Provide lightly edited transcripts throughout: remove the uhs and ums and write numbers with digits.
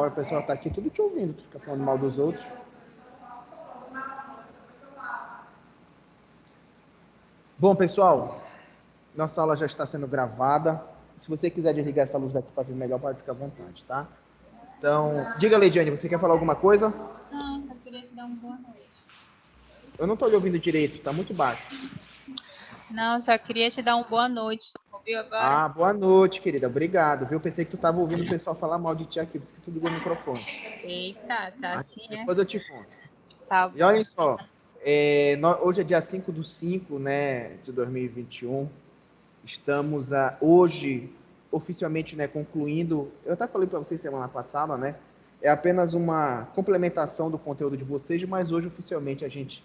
o pessoal tá aqui tudo te ouvindo, tu fica falando mal dos outros. Bom, pessoal, nossa aula já está sendo gravada. Se você quiser desligar essa luz daqui para ver melhor, pode ficar à vontade, tá? Então, diga, Leidiane, você quer falar alguma coisa? Não, eu queria te dar uma boa noite. Eu não estou lhe ouvindo direito, tá muito baixo. Não, só queria te dar uma boa noite. Ouviu agora? Ah, boa noite, querida. Obrigado, viu? Pensei que tu estava ouvindo o pessoal falar mal de ti aqui, por isso que tu ligou o microfone. Eita, tá Mas assim, é? depois eu te conto. Tá E bom. olhem só, hoje é dia 5/5, né, de 2021. Estamos hoje, oficialmente, né, concluindo. Eu até falei para vocês semana passada, né? É apenas uma complementação do conteúdo de vocês, mas hoje, oficialmente, a gente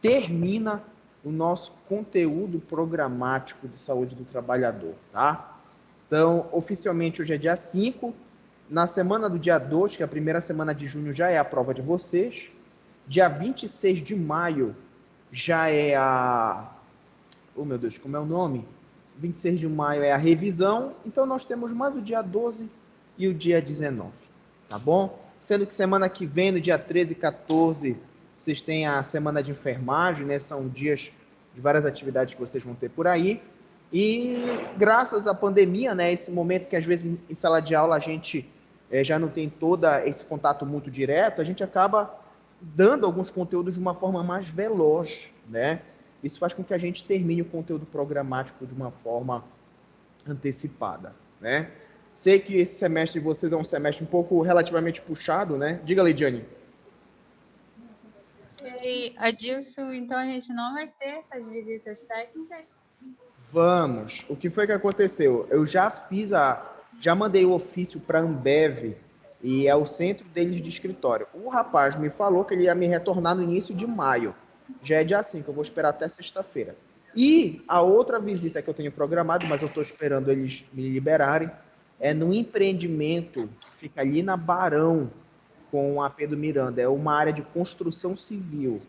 termina o nosso conteúdo programático de saúde do trabalhador, tá? Então, oficialmente, hoje é dia 5. Na semana do dia 2, que é a primeira semana de junho, já é a prova de vocês. Dia 26 de maio já é a... Oh, meu Deus, como é o nome? 26 de maio é a revisão. Então, nós temos mais o dia 12 e o dia 19, tá bom? Sendo que semana que vem, no dia 13 e 14, vocês têm a semana de enfermagem, né? São dias de várias atividades que vocês vão ter por aí. E graças à pandemia, né? Esse momento que às vezes em sala de aula a gente já não tem todo esse contato muito direto, a gente acaba dando alguns conteúdos de uma forma mais veloz, né? Isso faz com que a gente termine o conteúdo programático de uma forma antecipada, né? Sei que esse semestre de vocês é um semestre um pouco relativamente puxado, né? Diga, Leidiane. E, Adilson, então a gente não vai ter essas visitas técnicas? Vamos. O que foi que aconteceu? Eu já mandei o ofício para a Ambev e é o centro deles de escritório. O rapaz me falou que ele ia me retornar no início de maio. Já é dia 5, eu vou esperar até sexta-feira. E a outra visita que eu tenho programado, mas eu estou esperando eles me liberarem, é no empreendimento que fica ali na Barão com a Pedro Miranda. É uma área de construção civil.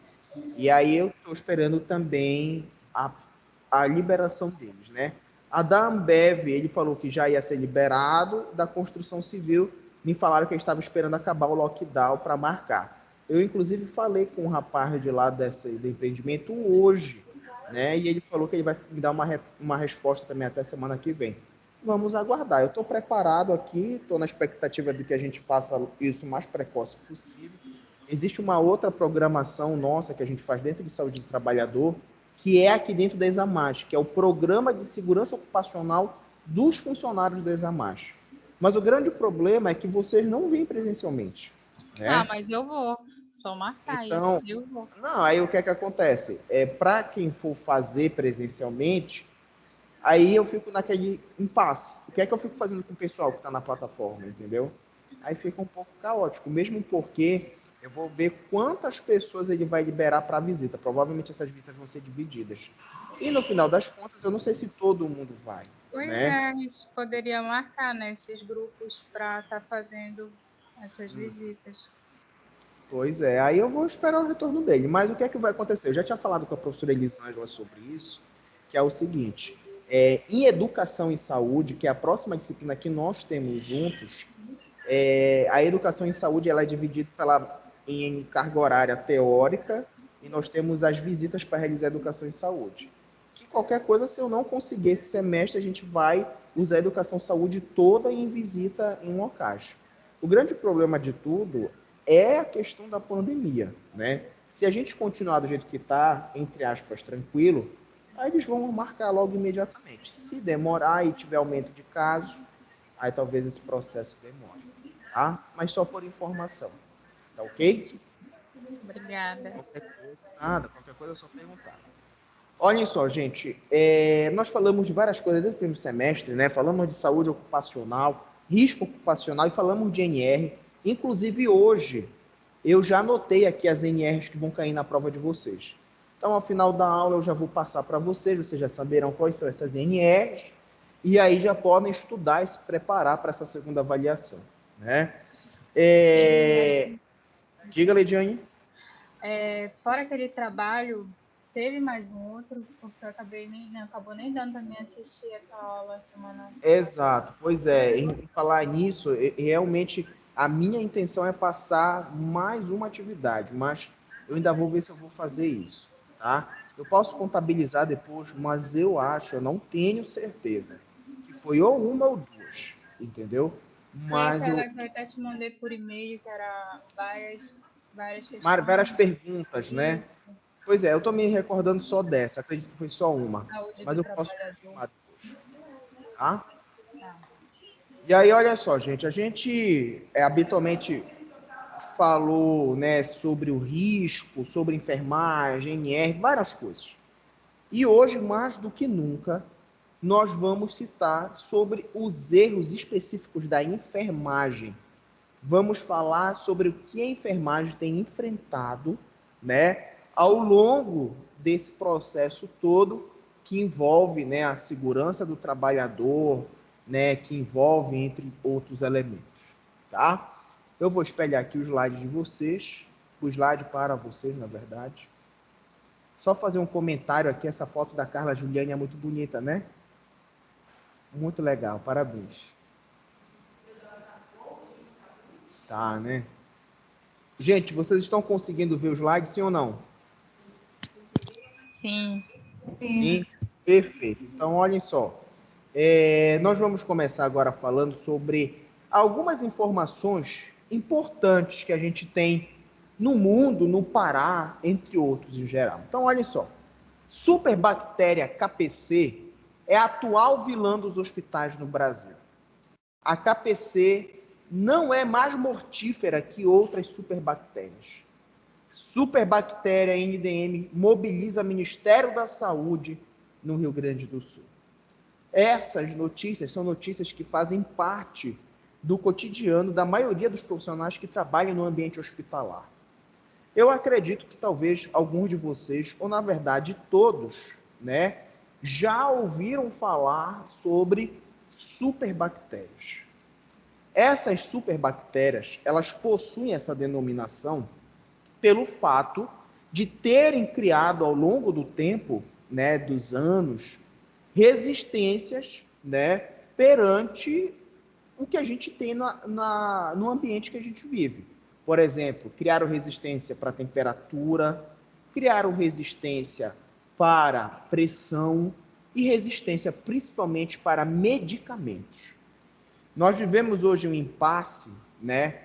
E aí eu estou esperando também a liberação deles, né? A da Ambev, ele falou que já ia ser liberado, da construção civil, me falaram que eles estavam esperando acabar o lockdown para marcar. Eu, inclusive, falei com um rapaz de lá do empreendimento hoje, né? E ele falou que ele vai me dar uma resposta também até semana que vem. Vamos aguardar. Eu estou preparado aqui, estou na expectativa de que a gente faça isso o mais precoce possível. Existe uma outra programação nossa que a gente faz dentro de saúde do trabalhador, que é aqui dentro da Examash, que é o Programa de Segurança Ocupacional dos funcionários da Examash. Mas o grande problema é que vocês não vêm presencialmente, Ah, né? mas eu vou. Só marcar aí. Então, Eu vou. não, aí o que é que acontece? Para quem for fazer presencialmente, aí eu fico naquele impasse. O que é que eu fico fazendo com o pessoal que está na plataforma, entendeu? Aí fica um pouco caótico, mesmo porque eu vou ver quantas pessoas ele vai liberar para a visita. Provavelmente essas visitas vão ser divididas. E no final das contas, eu não sei se todo mundo vai, Pois né? é, a gente poderia marcar, né, esses grupos para estar fazendo essas visitas. Pois é, aí eu vou esperar o retorno dele. Mas o que é que vai acontecer? Eu já tinha falado com a professora Elisângela sobre isso, que é o seguinte: em educação e saúde, que é a próxima disciplina que nós temos juntos, a educação em saúde ela é dividida em carga horária teórica e nós temos as visitas para realizar educação em saúde. Que qualquer coisa, se eu não conseguir esse semestre, a gente vai usar a educação em saúde toda em visita em locais. O grande problema de tudo é a questão da pandemia, né? Se a gente continuar do jeito que está, entre aspas, tranquilo, aí eles vão marcar logo imediatamente. Se demorar e tiver aumento de casos, aí talvez esse processo demore, tá? Mas só por informação, tá ok? Obrigada. Qualquer coisa, nada, qualquer coisa é só perguntar. Olhem só, gente, nós falamos de várias coisas desde o primeiro semestre, né? Falamos de saúde ocupacional, risco ocupacional e falamos de NR. Inclusive hoje, eu já anotei aqui as NRs que vão cair na prova de vocês. Então, ao final da aula, eu já vou passar para vocês já saberão quais são essas NRs, e aí já podem estudar e se preparar para essa segunda avaliação, né? Diga, Leidiane. Fora aquele trabalho, teve mais um outro, porque eu acabei nem, acabou nem dando para mim assistir aquela aula semana passada. Exato, pois é, em falar nisso, realmente A minha intenção é passar mais uma atividade, mas eu ainda vou ver se eu vou fazer isso, tá? Eu posso contabilizar depois, mas eu acho, eu não tenho certeza, que foi ou uma ou duas, entendeu? Foi Mas eu aquela que eu até te mandei por e-mail, que era várias várias questões. perguntas, né? Isso, Pois é, eu tô me recordando só dessa, acredito que foi só uma, saúde mas do eu posso trabalhador. confirmar depois, tá? Tá. E aí, olha só, gente, a gente habitualmente falou, né, sobre o risco, sobre enfermagem, NR, várias coisas. E hoje, mais do que nunca, nós vamos citar sobre os erros específicos da enfermagem. Vamos falar sobre o que a enfermagem tem enfrentado, né, ao longo desse processo todo que envolve, né, a segurança do trabalhador, né, que envolve entre outros elementos, tá? Eu vou espelhar aqui o slide de vocês, o slide para vocês, na verdade. Só fazer um comentário aqui, essa foto da Carla Juliane é muito bonita, né? Muito legal, parabéns. Tá, né? Gente, vocês estão conseguindo ver os slides, sim ou não? Sim. Sim, perfeito. Então, olhem só. Nós vamos começar agora falando sobre algumas informações importantes que a gente tem no mundo, no Pará, entre outros em geral. Então, olhem só. Superbactéria KPC é a atual vilã dos hospitais no Brasil. A KPC não é mais mortífera que outras superbactérias. Superbactéria NDM mobiliza o Ministério da Saúde no Rio Grande do Sul. Essas notícias são notícias que fazem parte do cotidiano da maioria dos profissionais que trabalham no ambiente hospitalar. Eu acredito que talvez alguns de vocês, ou na verdade todos, né, já ouviram falar sobre superbactérias. Essas superbactérias, elas possuem essa denominação pelo fato de terem criado ao longo do tempo, né, dos anos, resistências, né, perante o que a gente tem no ambiente que a gente vive. Por exemplo, criaram resistência para temperatura, criaram resistência para pressão e resistência principalmente para medicamentos. Nós vivemos hoje um impasse, né?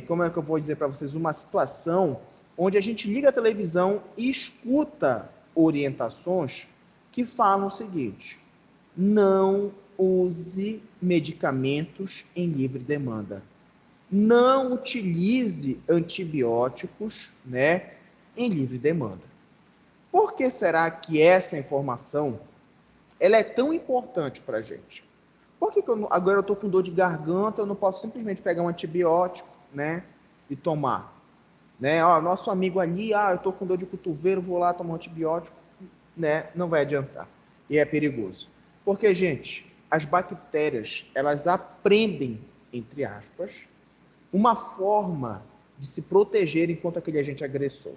Como é que eu vou dizer para vocês? Uma situação onde a gente liga a televisão e escuta orientações que falam o seguinte: não use medicamentos em livre demanda. Não utilize antibióticos, né, em livre demanda. Por que será que essa informação ela é tão importante para a gente? Por que agora eu estou com dor de garganta, eu não posso simplesmente pegar um antibiótico, né, e tomar? Né? Ó, nosso amigo ali, eu estou com dor de cotovelo, vou lá tomar um antibiótico, né? Não vai adiantar. E é perigoso. Porque, gente, as bactérias, elas aprendem, entre aspas, uma forma de se proteger enquanto aquele agente agressor.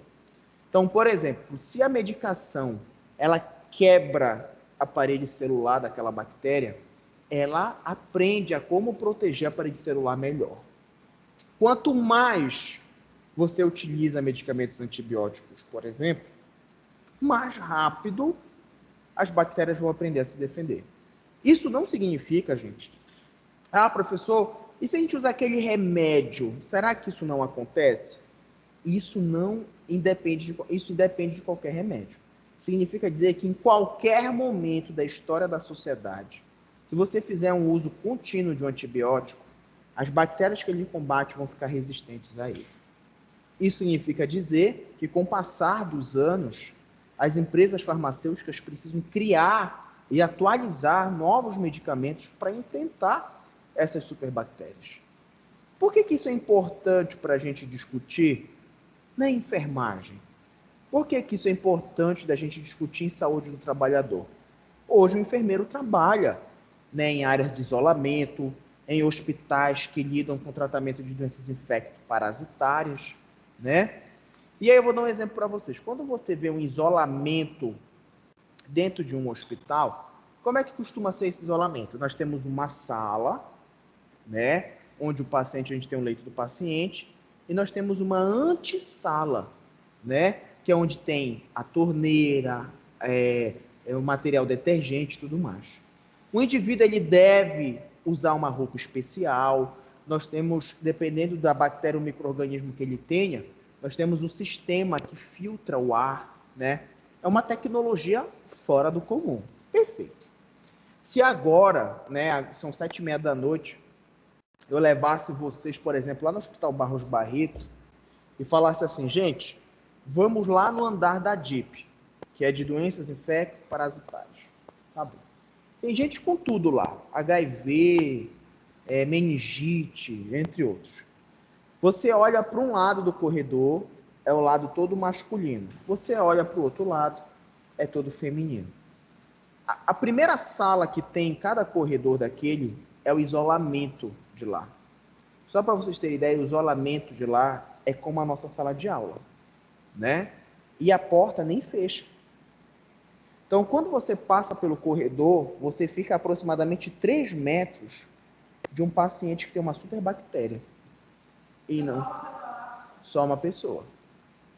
Então, por exemplo, se a medicação ela quebra a parede celular daquela bactéria, ela aprende a como proteger a parede celular melhor. Quanto mais você utiliza medicamentos antibióticos, por exemplo, mais rápido as bactérias vão aprender a se defender. Isso não significa, gente, professor, e se a gente usar aquele remédio, será que isso não acontece? Isso independe de qualquer remédio. Significa dizer que em qualquer momento da história da sociedade, se você fizer um uso contínuo de um antibiótico, as bactérias que ele combate vão ficar resistentes a ele. Isso significa dizer que, com o passar dos anos, as empresas farmacêuticas precisam criar e atualizar novos medicamentos para enfrentar essas superbactérias. Por que isso é importante para a gente discutir na enfermagem? Por que isso é importante da gente discutir em saúde do trabalhador? Hoje o enfermeiro trabalha, né, em áreas de isolamento, em hospitais que lidam com tratamento de doenças infecto-parasitárias, né? E aí eu vou dar um exemplo para vocês. Quando você vê um isolamento dentro de um hospital, como é que costuma ser esse isolamento? Nós temos uma sala, né? Onde o paciente, a gente tem um leito do paciente, e nós temos uma antessala, né? Que é onde tem a torneira, o material detergente e tudo mais. O indivíduo ele deve usar uma roupa especial. Nós temos, dependendo da bactéria ou micro-organismo que ele tenha, nós temos um sistema que filtra o ar, né? É uma tecnologia fora do comum. Perfeito. Se agora, né, são 7h30 da noite, eu levasse vocês, por exemplo, lá no Hospital Barros Barreto e falasse assim, gente, vamos lá no andar da DIP, que é de doenças infecto-parasitárias. Tá bom. Tem gente com tudo lá, HIV, meningite, entre outros. Você olha para um lado do corredor, é o lado todo masculino. Você olha para o outro lado, é todo feminino. A primeira sala que tem em cada corredor daquele é o isolamento de lá. Só para vocês terem ideia, o isolamento de lá é como a nossa sala de aula, né? E a porta nem fecha. Então, quando você passa pelo corredor, você fica a aproximadamente 3 metros de um paciente que tem uma superbactéria. E não só uma pessoa.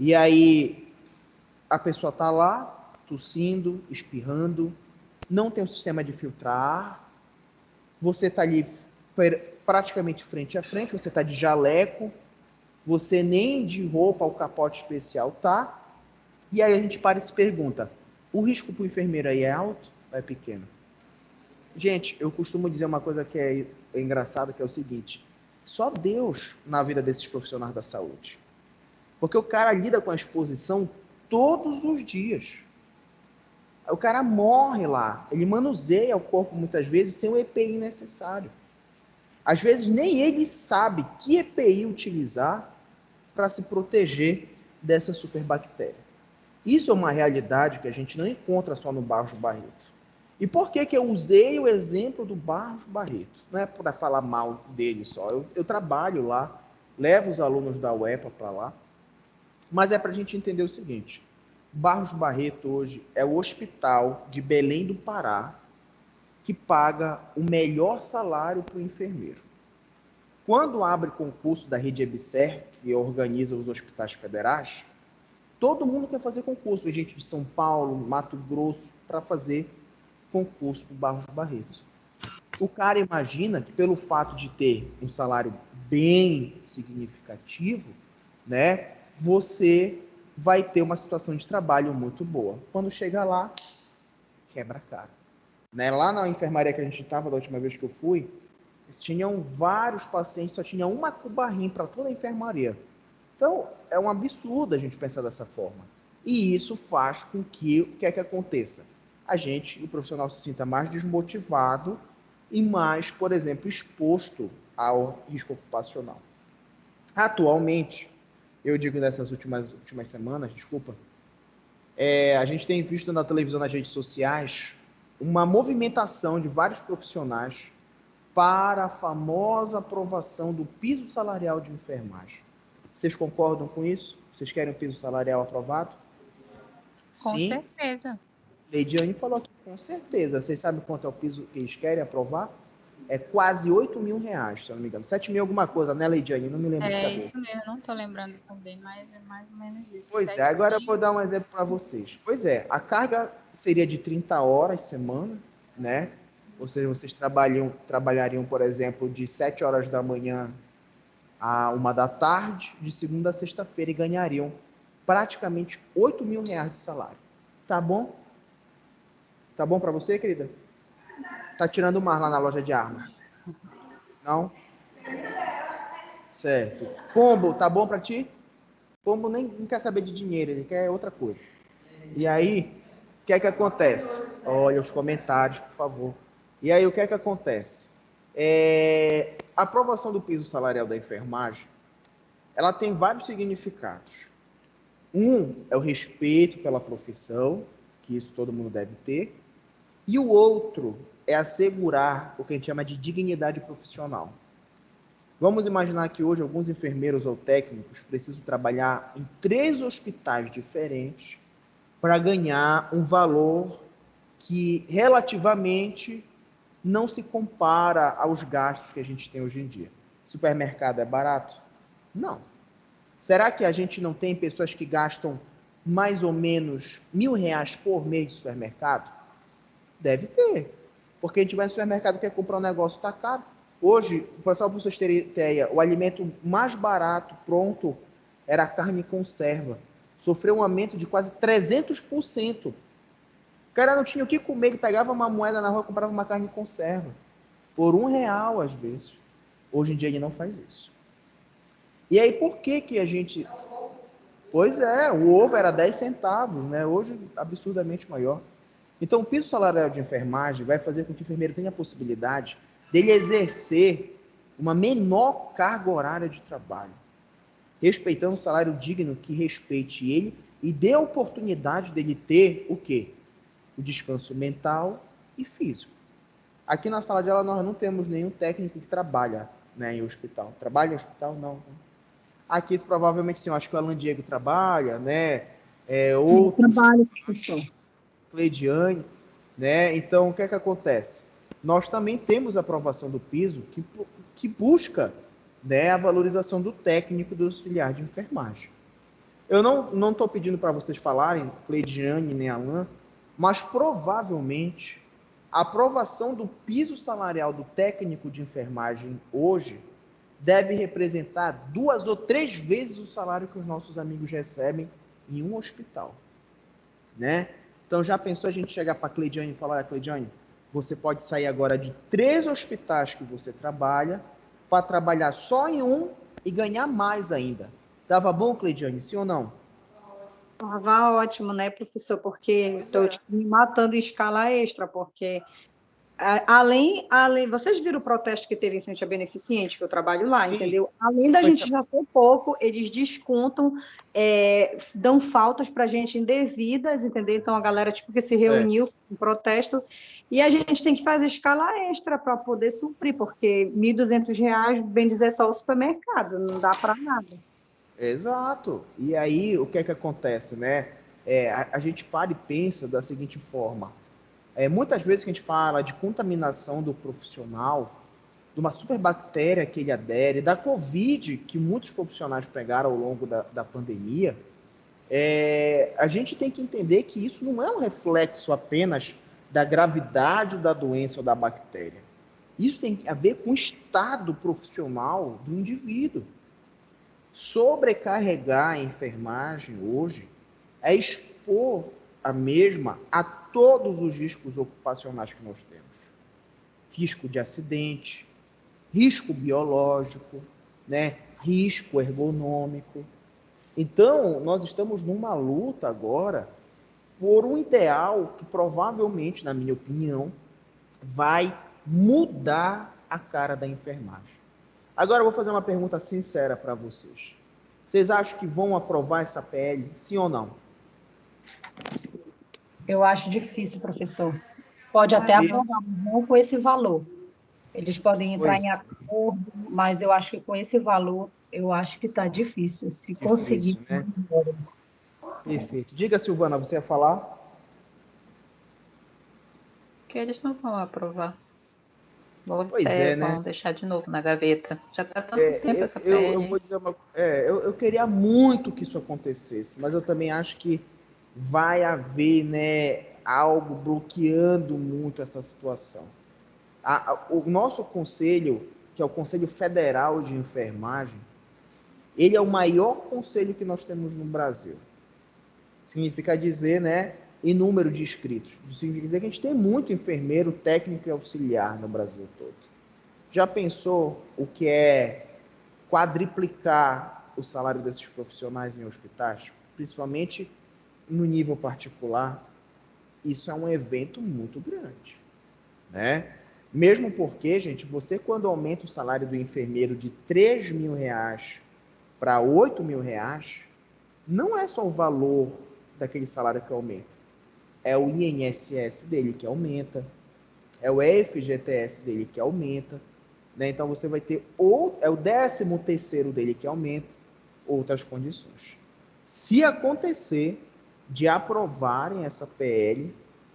E aí, a pessoa está lá, tossindo, espirrando, não tem um sistema de filtrar, você está ali praticamente frente a frente, você está de jaleco, você nem de roupa ou capote especial tá, e aí a gente para e se pergunta, o risco para o enfermeiro aí é alto ou é pequeno? Gente, eu costumo dizer uma coisa que é engraçada, que é o seguinte, só Deus na vida desses profissionais da saúde. Porque o cara lida com a exposição todos os dias. O cara morre lá, ele manuseia o corpo muitas vezes sem o EPI necessário. Às vezes nem ele sabe que EPI utilizar para se proteger dessa superbactéria. Isso é uma realidade que a gente não encontra só no Barros Barreto. E por que eu usei o exemplo do Barros Barreto? Não é para falar mal dele só. Eu trabalho lá, levo os alunos da UEPA para lá, mas é para a gente entender o seguinte. Barros Barreto hoje é o hospital de Belém do Pará que paga o melhor salário para o enfermeiro. Quando abre concurso da rede EBSER, que organiza os hospitais federais, todo mundo quer fazer concurso. A gente de São Paulo, Mato Grosso, para fazer concurso para o Barros Barreto. O cara imagina que pelo fato de ter um salário bem significativo, né, você vai ter uma situação de trabalho muito boa. Quando chega lá, quebra a cara. Né? Lá na enfermaria que a gente estava da última vez que eu fui, tinham vários pacientes, só tinha uma cubarrim para toda a enfermaria. Então, é um absurdo a gente pensar dessa forma. E isso faz com que o que é que aconteça? A gente, o profissional, se sinta mais desmotivado e mais, por exemplo, exposto ao risco ocupacional. Atualmente, eu digo nessas últimas semanas, desculpa, a gente tem visto na televisão, nas redes sociais, uma movimentação de vários profissionais para a famosa aprovação do piso salarial de enfermagem. Vocês concordam com isso? Vocês querem o piso salarial aprovado? Com Sim. certeza. Leidiane falou que com certeza. Vocês sabem quanto é o piso que eles querem aprovar? É quase 8 mil reais, se eu não me engano. 7 mil alguma coisa, né, Leidiane? Não me lembro de cabeça. É isso mesmo, não estou lembrando também, mas é mais ou menos isso. Pois é, agora eu vou dar um exemplo para vocês. Pois é, a carga seria de 30 horas semana, né? Ou seja, vocês trabalhariam, por exemplo, de 7 horas da manhã a 1 da tarde, de segunda a sexta-feira, e ganhariam praticamente 8 mil reais de salário. Tá bom? Tá bom para você, querida? Tá tirando mar lá na loja de arma? Não? Certo. Pombo, tá bom para ti? Pombo nem não quer saber de dinheiro, ele quer outra coisa. E aí, o que é que acontece? Olha os comentários, por favor. E aí, o que é que acontece? A aprovação do piso salarial da enfermagem, ela tem vários significados. Um é o respeito pela profissão, que isso todo mundo deve ter. E o outro é assegurar o que a gente chama de dignidade profissional. Vamos imaginar que hoje alguns enfermeiros ou técnicos precisam trabalhar em 3 hospitais diferentes para ganhar um valor que relativamente não se compara aos gastos que a gente tem hoje em dia. Supermercado é barato? Não. Será que a gente não tem pessoas que gastam mais ou menos R$ 1.000 por mês de supermercado? Deve ter. Porque a gente vai no supermercado e quer comprar um negócio, está caro. Hoje, só para vocês terem ideia, o alimento mais barato, pronto, era a carne em conserva. Sofreu um aumento de quase 300%. O cara não tinha o que comer, ele pegava uma moeda na rua e comprava uma carne em conserva. Por R$ 1, às vezes. Hoje em dia ele não faz isso. E aí, por que que a gente... Pois é, o ovo era 10 centavos, né? Hoje, absurdamente maior. Então, o piso salarial de enfermagem vai fazer com que o enfermeiro tenha a possibilidade dele exercer uma menor carga horária de trabalho, respeitando um salário digno que respeite ele e dê a oportunidade dele ter o quê? O descanso mental e físico. Aqui na sala de aula nós não temos nenhum técnico que trabalha, né, em hospital. Trabalha em hospital? Não. Aqui provavelmente sim, eu acho que o Alan Diego trabalha, né? Outros, Trabalho, professor. Cleidiane, né? Então, o que é que acontece? Nós também temos a aprovação do piso que busca, né, a valorização do técnico do auxiliar de enfermagem. Eu não estou pedindo para vocês falarem, Cleidiane nem Alan, mas provavelmente a aprovação do piso salarial do técnico de enfermagem hoje deve representar 2 ou 3 vezes o salário que os nossos amigos recebem em um hospital, né? Então, já pensou a gente chegar para a Cleidiane e falar: Cleidiane, você pode sair agora de 3 hospitais que você trabalha para trabalhar só em um e ganhar mais ainda. Tava bom, Cleidiane, sim ou não? Tava ótimo, né, professor? Porque estou me matando em escala extra, porque além, vocês viram o protesto que teve em frente à Beneficente, que eu trabalho lá, Sim. Entendeu? Além da gente já ser pouco, eles descontam, dão faltas para a gente indevidas, entendeu? Então a galera tipo que se reuniu em protesto e a gente tem que fazer escala extra para poder suprir, porque R$ 1.200, bem dizer, só o supermercado, não dá para nada. Exato. E aí, o que é que acontece, né? A gente para e pensa da seguinte forma. Muitas vezes que a gente fala de contaminação do profissional, de uma superbactéria que ele adere, da Covid, que muitos profissionais pegaram ao longo da pandemia, a gente tem que entender que isso não é um reflexo apenas da gravidade da doença ou da bactéria. Isso tem a ver com o estado profissional do indivíduo. Sobrecarregar a enfermagem hoje é expor a mesma a todos os riscos ocupacionais que nós temos. Risco de acidente, risco biológico, né? Risco ergonômico. Então, nós estamos numa luta agora por um ideal que provavelmente, na minha opinião, vai mudar a cara da enfermagem. Agora eu vou fazer uma pergunta sincera para vocês. Vocês acham que vão aprovar essa PL, sim ou não? Eu acho difícil, professor. Pode até aprovar, mas não com esse valor. Eles podem entrar em acordo, mas eu acho que com esse valor, eu acho que está difícil. Se conseguir. Né? Perfeito. Diga, Silvana, você ia falar? Que eles não vão aprovar. Pois é, né? Vão deixar de novo na gaveta. Já está tanto tempo essa Eu PL. vou dizer eu queria muito que isso acontecesse, mas eu também acho que vai haver, né, algo bloqueando muito essa situação. O nosso conselho, que é o Conselho Federal de Enfermagem, ele é o maior conselho que nós temos no Brasil. Significa dizer, né, em número de inscritos. Significa dizer que a gente tem muito enfermeiro, técnico e auxiliar no Brasil todo. Já pensou o que é quadriplicar o salário desses profissionais em hospitais, principalmente no nível particular? Isso é um evento muito grande, né? Mesmo porque, gente, você quando aumenta o salário do enfermeiro de R$ 3.000 para R$ 8.000, não é só o valor daquele salário que aumenta, é o INSS dele que aumenta, é o FGTS dele que aumenta, né? Então você vai ter é o 13º dele que aumenta, outras condições. Se acontecer de aprovarem essa PL,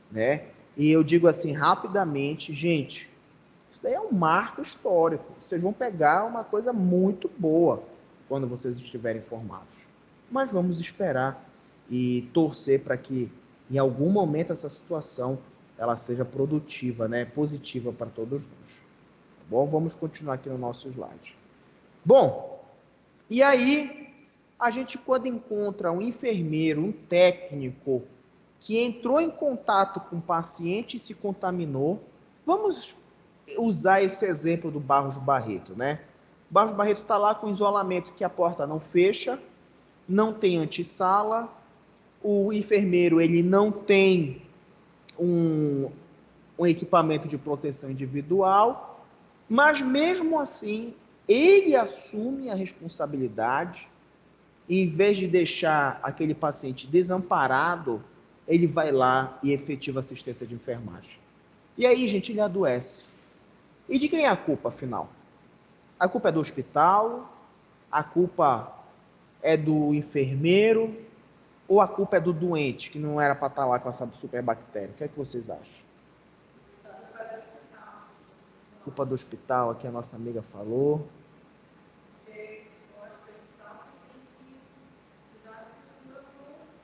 né? E eu digo assim rapidamente, gente, daí é um marco histórico. Vocês vão pegar uma coisa muito boa quando vocês estiverem formados. Mas vamos esperar e torcer para que em algum momento essa situação ela seja produtiva, né? Positiva para todos nós. Tá bom? Vamos continuar aqui no nosso slide. Bom, e aí a gente quando encontra um enfermeiro, um técnico que entrou em contato com o paciente e se contaminou, vamos usar esse exemplo do Barros Barreto, né? O Barros Barreto está lá com isolamento que a porta não fecha, não tem antessala, o enfermeiro ele não tem um equipamento de proteção individual, mas mesmo assim ele assume a responsabilidade e, em vez de deixar aquele paciente desamparado, ele vai lá e efetiva assistência de enfermagem. E aí, gente, ele adoece. E de quem é a culpa, afinal? A culpa é do hospital? A culpa é do enfermeiro? Ou a culpa é do doente, que não era para estar lá com essa superbactéria? O que é que vocês acham? Culpa do hospital, aqui a nossa amiga falou.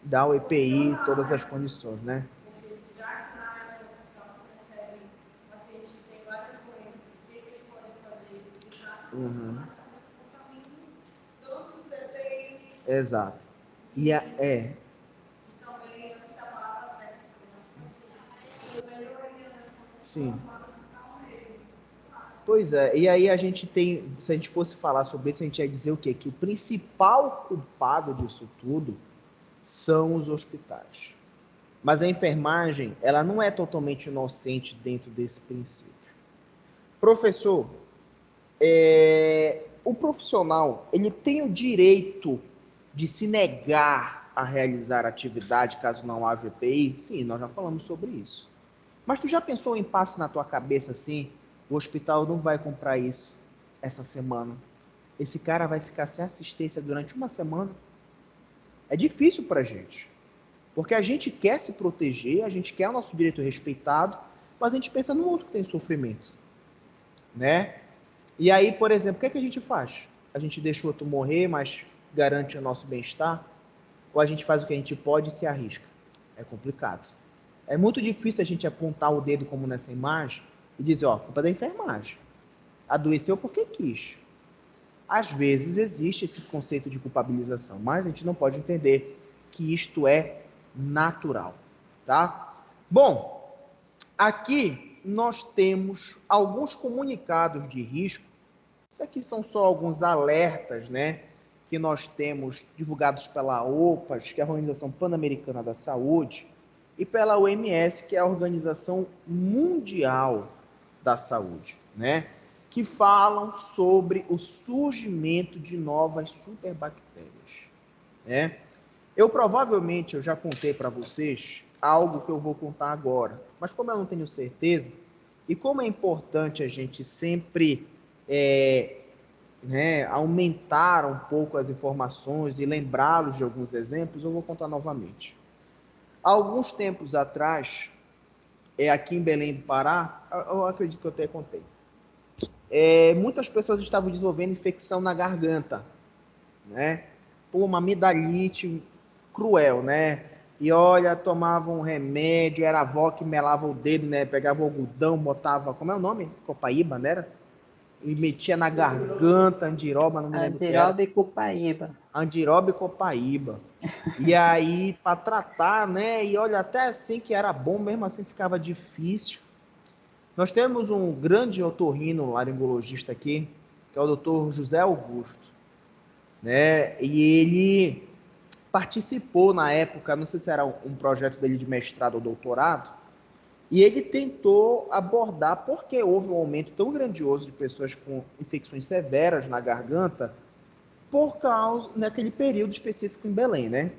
Dá o EPI, todas as condições, né? Uhum. Exato. É. Sim. Pois é, e aí a gente tem, se a gente fosse falar sobre isso, a gente ia dizer o quê? Que o principal culpado disso tudo são os hospitais. Mas a enfermagem, ela não é totalmente inocente dentro desse princípio. Professor, o profissional, ele tem o direito de se negar a realizar atividade caso não haja EPI? Sim, nós já falamos sobre isso. Mas tu já pensou em passe na tua cabeça assim? O hospital não vai comprar isso essa semana. Esse cara vai ficar sem assistência durante uma semana. É difícil pra gente. Porque a gente quer se proteger, a gente quer o nosso direito respeitado, mas a gente pensa no outro que tem sofrimento, né? E aí, por exemplo, o que é que a gente faz? A gente deixa o outro morrer, mas garante o nosso bem-estar? Ou a gente faz o que a gente pode e se arrisca? É complicado. É muito difícil a gente apontar o dedo como nessa imagem e dizer, ó, culpa da enfermagem. Adoeceu porque quis. Às vezes existe esse conceito de culpabilização, mas a gente não pode entender que isto é natural, tá? Bom, aqui nós temos alguns comunicados de risco. Isso aqui são só alguns alertas, né, que nós temos divulgados pela OPAS, que é a Organização Pan-Americana da Saúde, e pela OMS, que é a Organização Mundial da Saúde, né, que falam sobre o surgimento de novas superbactérias, né? Eu já contei para vocês algo que eu vou contar agora, mas como eu não tenho certeza, e como é importante a gente sempre aumentar um pouco as informações e lembrá-los de alguns exemplos, eu vou contar novamente. Há alguns tempos atrás, aqui em Belém do Pará, eu acredito que eu até contei, muitas pessoas estavam desenvolvendo infecção na garganta, né? Por uma amidalite cruel, né? E olha, tomava um remédio, era a avó que melava o dedo, né? Pegava o algodão, botava, como é o nome? Copaíba, né? E metia na garganta, andiroba, não me lembro o que era. Andiroba e Copaíba. Andiroba e copaíba. E aí, para tratar, né? E olha, até assim que era bom, mesmo assim ficava difícil. Nós temos um grande otorrino laringologista aqui, que é o Dr. José Augusto, né? E ele participou na época, não sei se era um projeto dele de mestrado ou doutorado, e ele tentou abordar porque houve um aumento tão grandioso de pessoas com infecções severas na garganta por causa naquele período específico em Belém, né?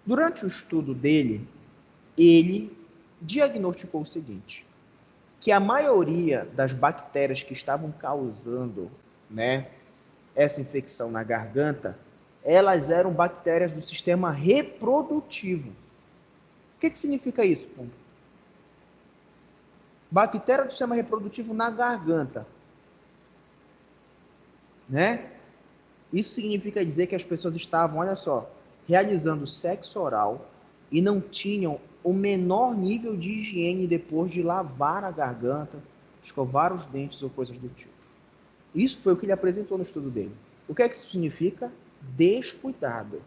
Durante o estudo dele, ele diagnosticou o seguinte, que a maioria das bactérias que estavam causando, né, essa infecção na garganta, elas eram bactérias do sistema reprodutivo. O que significa isso, Pum? Bactéria do sistema reprodutivo na garganta, né? Isso significa dizer que as pessoas estavam, olha só, realizando sexo oral e não tinham o menor nível de higiene depois de lavar a garganta, escovar os dentes ou coisas do tipo. Isso foi o que ele apresentou no estudo dele. O que é que isso significa? Descuidado.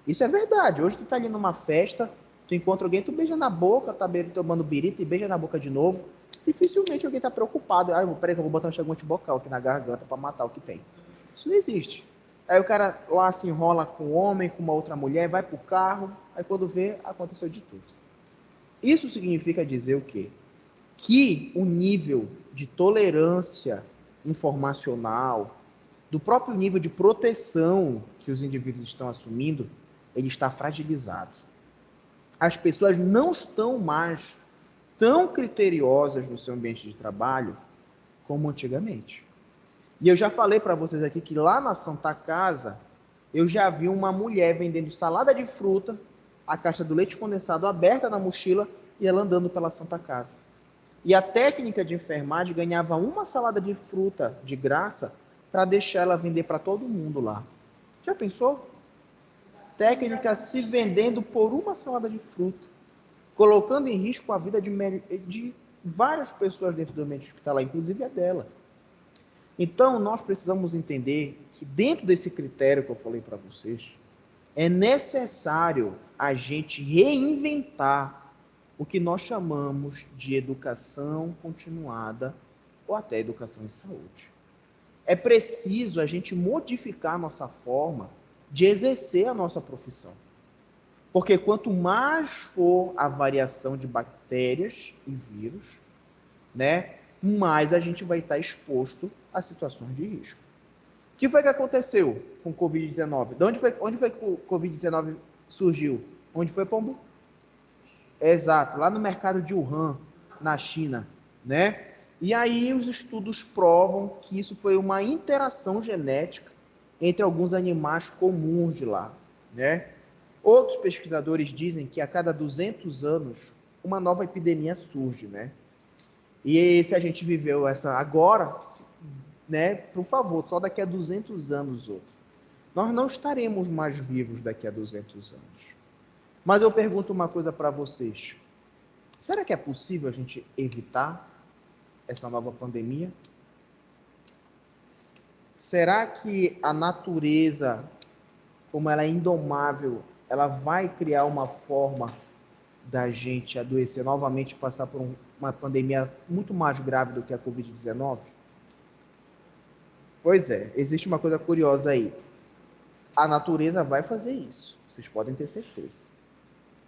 Isso é verdade. Hoje tu tá ali numa festa, tu encontra alguém, tu beija na boca, tá tomando birita e beija na boca de novo. Dificilmente alguém tá preocupado. Ah, peraí que eu vou botar um enxaguante bucal aqui na garganta para matar o que tem. Isso não existe. Aí o cara lá se enrola com um homem, com uma outra mulher, vai pro carro, aí quando vê, aconteceu de tudo. Isso significa dizer o quê? Que o nível de tolerância informacional, do próprio nível de proteção que os indivíduos estão assumindo, ele está fragilizado. As pessoas não estão mais tão criteriosas no seu ambiente de trabalho como antigamente. E eu já falei para vocês aqui que lá na Santa Casa, eu já vi uma mulher vendendo salada de fruta, a caixa do leite condensado aberta na mochila e ela andando pela Santa Casa. E a técnica de enfermagem ganhava uma salada de fruta de graça para deixar ela vender para todo mundo lá. Já pensou? Técnica se vendendo por uma salada de fruta, colocando em risco a vida de várias pessoas dentro do ambiente hospitalar, inclusive a dela. Então, nós precisamos entender que dentro desse critério que eu falei para vocês, é necessário a gente reinventar o que nós chamamos de educação continuada ou até educação em saúde. É preciso a gente modificar a nossa forma de exercer a nossa profissão. Porque quanto mais for a variação de bactérias e vírus, né, mais a gente vai estar exposto a situações de risco. O que foi que aconteceu com o Covid-19? Onde foi que o Covid-19 surgiu? Onde foi, Pombo? Exato, lá no mercado de Wuhan, na China, né? E aí os estudos provam que isso foi uma interação genética entre alguns animais comuns de lá, né? Outros pesquisadores dizem que a cada 200 anos uma nova epidemia surge, né? E se a gente viveu essa agora, né? Por favor, só daqui a 200 anos outra. Nós não estaremos mais vivos daqui a 200 anos. Mas eu pergunto uma coisa para vocês. Será que é possível a gente evitar essa nova pandemia? Será que a natureza, como ela é indomável, ela vai criar uma forma da gente adoecer novamente e passar por uma pandemia muito mais grave do que a Covid-19? Pois é, existe uma coisa curiosa aí. A natureza vai fazer isso, vocês podem ter certeza.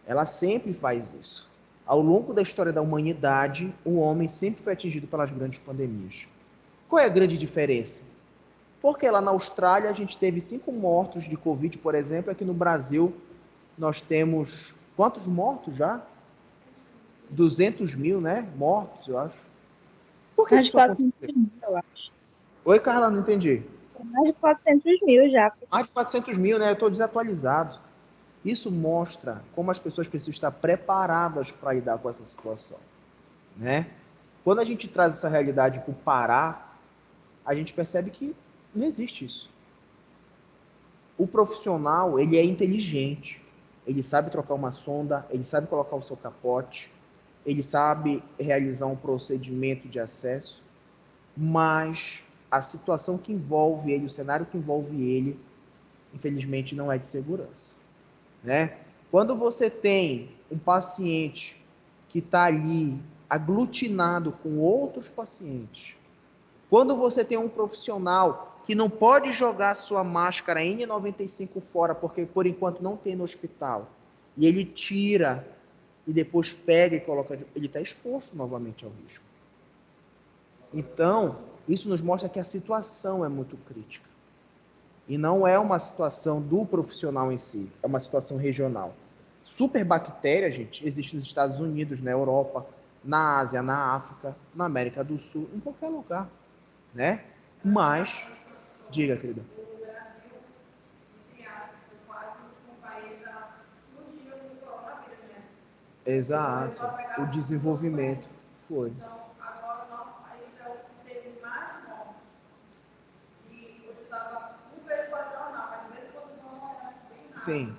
Ela sempre faz isso. Ao longo da história da humanidade, o homem sempre foi atingido pelas grandes pandemias. Qual é a grande diferença? Porque lá na Austrália a gente teve 5 mortos de Covid, por exemplo. Aqui no Brasil nós temos quantos mortos já? 200 mil, né? Mortos, eu acho. Por que Mais de isso 400 aconteceu? mil, eu acho. Oi, Carla, não entendi. Mais de 400 mil já. Mais de 400 mil, né? Eu estou desatualizado. Isso mostra como as pessoas precisam estar preparadas para lidar com essa situação, né? Quando a gente traz essa realidade para o Pará, a gente percebe que não existe isso. O profissional, ele é inteligente, ele sabe trocar uma sonda, ele sabe colocar o seu capote, ele sabe realizar um procedimento de acesso, mas a situação que envolve ele, o cenário que envolve ele, infelizmente não é de segurança, né? Quando você tem um paciente que está ali aglutinado com outros pacientes, quando você tem um profissional que não pode jogar sua máscara N95 fora, porque por enquanto não tem no hospital, e ele tira e depois pega e coloca, ele está exposto novamente ao risco. Então, isso nos mostra que a situação é muito crítica. E não é uma situação do profissional em si, é uma situação regional. Superbactéria, gente, existe nos Estados Unidos, na Europa, na Ásia, na África, na América do Sul, em qualquer lugar, né? Mas, diga, querida. Exato, o desenvolvimento foi. Sim.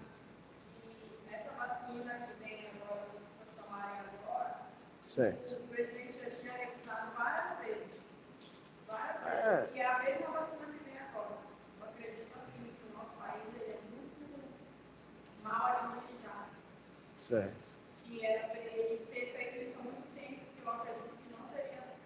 Essa vacina que vem agora, que nós tomarem agora, Certo. o presidente já tinha recusado várias vezes. É. E é a mesma vacina que vem agora. Eu acredito assim que o nosso país ele é muito mal administrado. Certo. Que era para ele ter feito isso há muito tempo, que eu acredito que não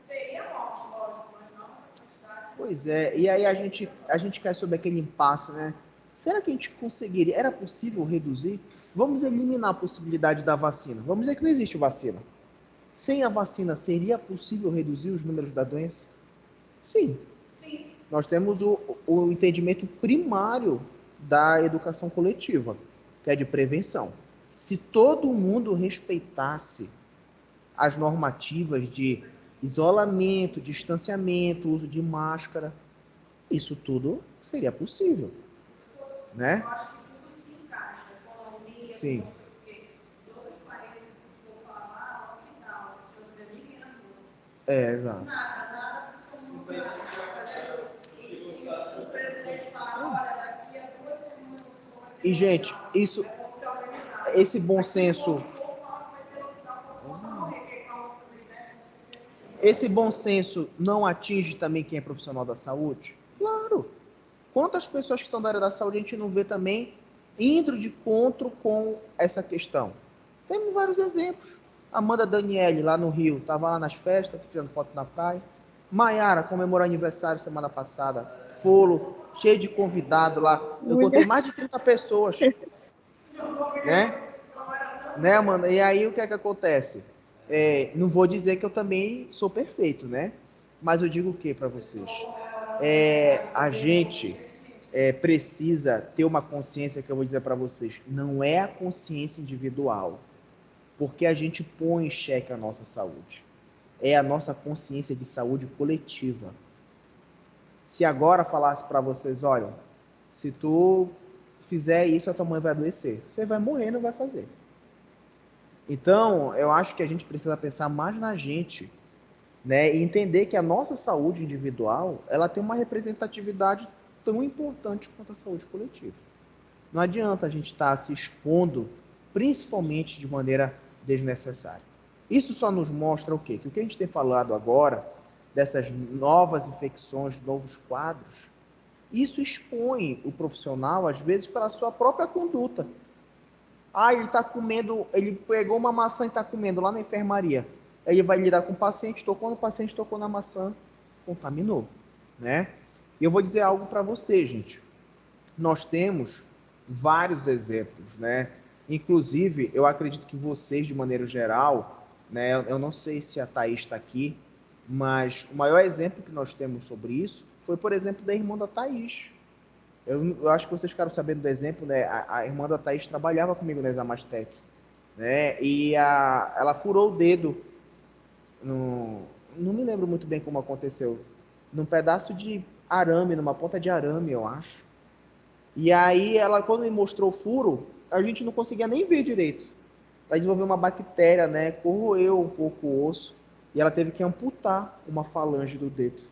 teria morte, lógico, mas não essa quantidade. Pois é, e aí a gente cai sobre aquele impasse, né? Será que a gente conseguiria? Era possível reduzir? Vamos eliminar a possibilidade da vacina. Vamos dizer que não existe vacina. Sem a vacina, seria possível reduzir os números da doença? Sim. Sim. Nós temos o entendimento primário da educação coletiva, que é de prevenção. Se todo mundo respeitasse as normativas de isolamento, distanciamento, uso de máscara, isso tudo seria possível, né? Eu acho que tudo se encaixa, economia, Sim. porque em outros países, se for falar, que tal? Eu não ninguém na rua. Exato. Nada como e o presidente fala, olha, daqui a 2 semanas o senhor vai ter E, gente, isso, esse bom senso, esse bom senso não atinge também quem é profissional da saúde? Claro. Quantas pessoas que são da área da saúde a gente não vê também indo de encontro com essa questão? Temos vários exemplos. Amanda Daniele, lá no Rio, estava lá nas festas, tirando foto na praia. Maiara comemorou aniversário semana passada. Folo, cheio de convidado lá. Eu contei mais de 30 pessoas. Né, Amanda? E aí o que é que acontece? Não vou dizer que eu também sou perfeito, né? Mas eu digo o que para vocês? A gente precisa ter uma consciência que eu vou dizer para vocês. Não é a consciência individual, porque a gente põe em xeque a nossa saúde. É a nossa consciência de saúde coletiva. Se agora falasse para vocês, olha, se tu fizer isso, a tua mãe vai adoecer. Você vai morrer, não vai fazer. Então, eu acho que a gente precisa pensar mais na gente, né, e entender que a nossa saúde individual, ela tem uma representatividade tão importante quanto a saúde coletiva. Não adianta a gente estar se expondo, principalmente de maneira desnecessária. Isso só nos mostra o quê? Que o que a gente tem falado agora, dessas novas infecções, novos quadros, isso expõe o profissional, às vezes, pela sua própria conduta. Ele está comendo, ele pegou uma maçã e está comendo lá na enfermaria. Aí ele vai lidar com o paciente, tocou no paciente, tocou na maçã, contaminou, né? E eu vou dizer algo para você, gente. Nós temos vários exemplos, né? Inclusive, eu acredito que vocês, de maneira geral, né? Eu não sei se a Thaís está aqui, mas o maior exemplo que nós temos sobre isso foi, por exemplo, da irmã da Thaís. Eu acho que vocês ficaram sabendo do exemplo, né? A irmã da Thaís trabalhava comigo na Examastec, né? E ela furou o dedo, não me lembro muito bem como aconteceu, num pedaço de arame, numa ponta de arame, eu acho. E aí, ela, quando me mostrou o furo, a gente não conseguia nem ver direito. Ela desenvolveu uma bactéria, né? Corroeu um pouco o osso. E ela teve que amputar uma falange do dedo,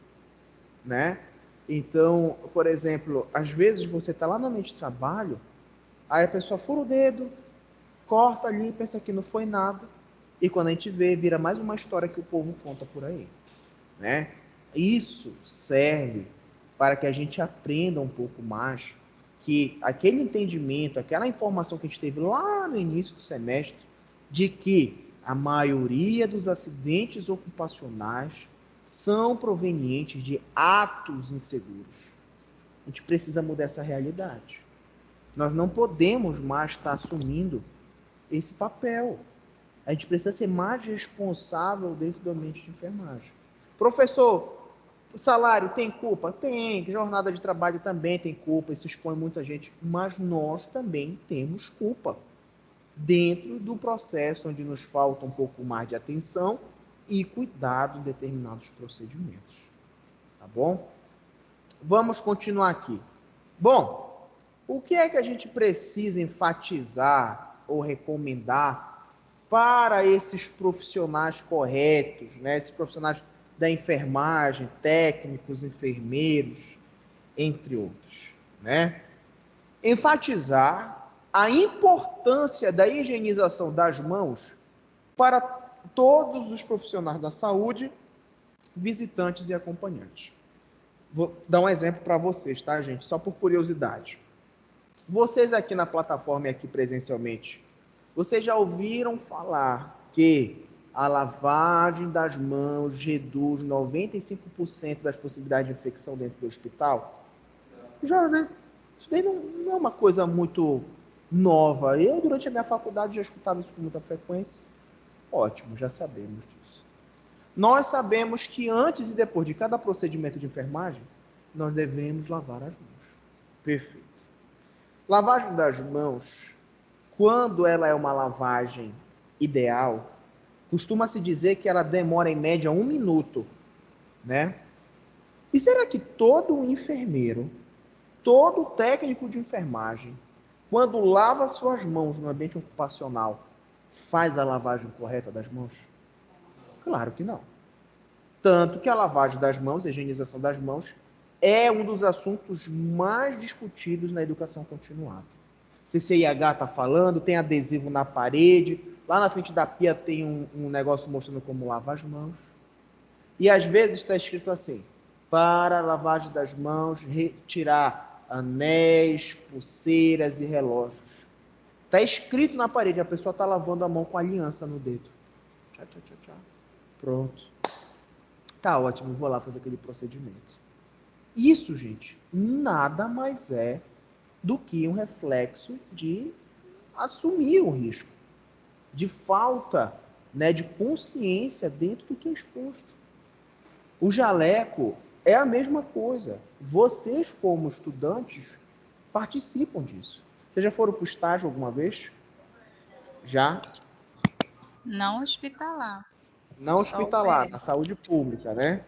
né? Então, por exemplo, às vezes você está lá no ambiente de trabalho, aí a pessoa fura o dedo, corta ali, pensa que não foi nada, e quando a gente vê, vira mais uma história que o povo conta por aí, né? Isso serve para que a gente aprenda um pouco mais que aquele entendimento, aquela informação que a gente teve lá no início do semestre, de que a maioria dos acidentes ocupacionais são provenientes de atos inseguros. A gente precisa mudar essa realidade. Nós não podemos mais estar assumindo esse papel. A gente precisa ser mais responsável dentro do ambiente de enfermagem. Professor, o salário tem culpa? Tem. Jornada de trabalho também tem culpa. Isso expõe muita gente. Mas nós também temos culpa dentro do processo onde nos falta um pouco mais de atenção e cuidado em determinados procedimentos. Tá bom? Vamos continuar aqui. Bom, o que é que a gente precisa enfatizar ou recomendar para esses profissionais corretos, né? Esses profissionais da enfermagem, técnicos, enfermeiros, entre outros, né? Enfatizar a importância da higienização das mãos para todos os profissionais da saúde, visitantes e acompanhantes. Vou dar um exemplo para vocês, tá, gente? Só por curiosidade. Vocês aqui na plataforma e aqui presencialmente, vocês já ouviram falar que a lavagem das mãos reduz 95% das possibilidades de infecção dentro do hospital? Já, né? Isso daí não é uma coisa muito nova. Eu, durante a minha faculdade, já escutava isso com muita frequência. Ótimo, já sabemos disso. Nós sabemos que antes e depois de cada procedimento de enfermagem, nós devemos lavar as mãos. Perfeito. Lavagem das mãos, quando ela é uma lavagem ideal, costuma-se dizer que ela demora em média 1 minuto, né? E será que todo enfermeiro, todo técnico de enfermagem, quando lava suas mãos no ambiente ocupacional, faz a lavagem correta das mãos? Claro que não. Tanto que a lavagem das mãos, a higienização das mãos, é um dos assuntos mais discutidos na educação continuada. CCIH está falando, tem adesivo na parede, lá na frente da pia tem um negócio mostrando como lavar as mãos. E às vezes está escrito assim, para a lavagem das mãos, retirar anéis, pulseiras e relógios. Está escrito na parede, a pessoa está lavando a mão com aliança no dedo. Tchau, tchau, tchau, tchau. Pronto. Tá ótimo, vou lá fazer aquele procedimento. Isso, gente, nada mais é do que um reflexo de assumir o risco, de falta, né, de consciência dentro do que é exposto. O jaleco é a mesma coisa. Vocês, como estudantes, participam disso. Vocês já foram para o estágio alguma vez? Já? Não hospitalar. Não hospitalar, na saúde pública, né?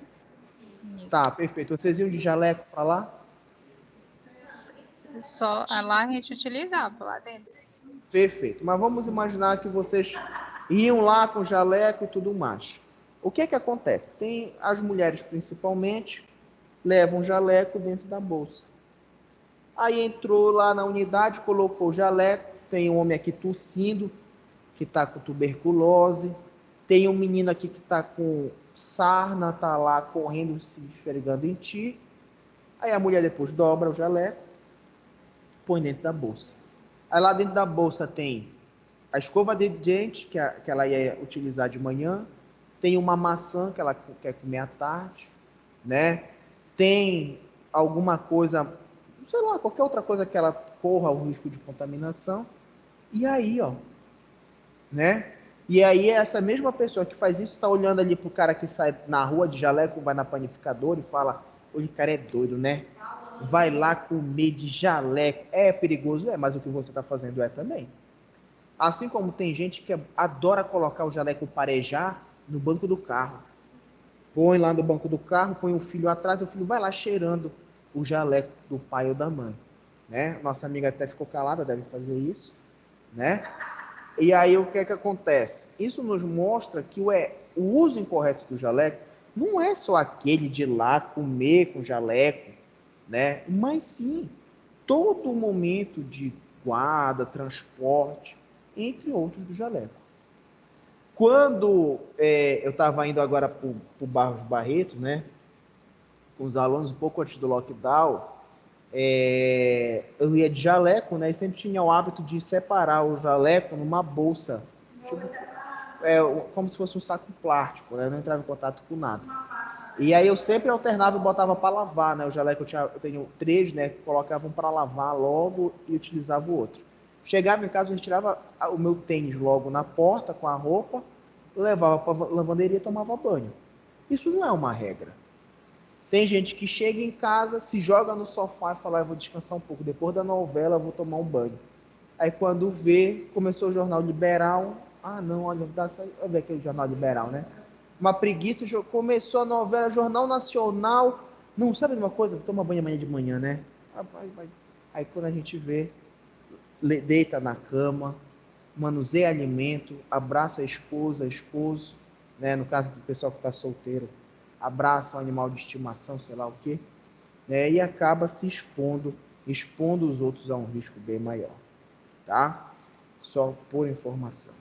Isso. Tá, perfeito. Vocês iam de jaleco para lá? Só lá a gente utilizava lá dentro. Perfeito. Mas vamos imaginar que vocês iam lá com jaleco e tudo mais. O que é que acontece? Tem as mulheres principalmente levam jaleco dentro da bolsa. Aí entrou lá na unidade, colocou o jaleco, tem um homem aqui tossindo, que está com tuberculose, tem um menino aqui que está com sarna, está lá correndo, se esfregando em ti. Aí a mulher depois dobra o jaleco, põe dentro da bolsa. Aí lá dentro da bolsa tem a escova de dente, que ela ia utilizar de manhã, tem uma maçã que ela quer comer à tarde, né? Tem alguma coisa, sei lá, qualquer outra coisa que ela corra o risco de contaminação. E aí, ó, né? E aí essa mesma pessoa que faz isso está olhando ali pro cara que sai na rua de jaleco, vai na panificadora e fala, o cara é doido, né? Vai lá comer de jaleco. É perigoso, mas o que você está fazendo é também. Assim como tem gente que adora colocar o jaleco parejar no banco do carro. Põe lá no banco do carro, põe o filho atrás, o filho vai lá cheirando o jaleco do pai ou da mãe, né? Nossa amiga até ficou calada, deve fazer isso, né? E aí o que é que acontece? Isso nos mostra que o uso incorreto do jaleco não é só aquele de ir lá comer com jaleco, né? Mas sim, todo momento de guarda, transporte, entre outros do jaleco. Quando eu estava indo agora para o Barros Barreto, né, com os alunos, um pouco antes do lockdown, eu ia de jaleco, né, e sempre tinha o hábito de separar o jaleco numa bolsa, tipo, como se fosse um saco plástico, né, eu não entrava em contato com nada. E aí eu sempre alternava e botava para lavar, né, o jaleco eu tenho 3, né, colocavam para lavar logo e utilizava o outro. Chegava em casa, eu retirava o meu tênis logo na porta com a roupa, levava para a lavanderia e tomava banho. Isso não é uma regra. Tem gente que chega em casa, se joga no sofá e fala, eu vou descansar um pouco, depois da novela eu vou tomar um banho. Aí quando vê, começou o Jornal Liberal, não, olha, dá só ver aquele Jornal Liberal, né? Uma preguiça, começou a novela, Jornal Nacional, não sabe de uma coisa? Toma banho amanhã de manhã, né? Aí quando a gente vê, deita na cama, manuseia alimento, abraça a esposa, esposo, né? No caso do pessoal que está solteiro, abraça um animal de estimação, sei lá o quê, né? E acaba se expondo os outros a um risco bem maior. tá? Só por informação.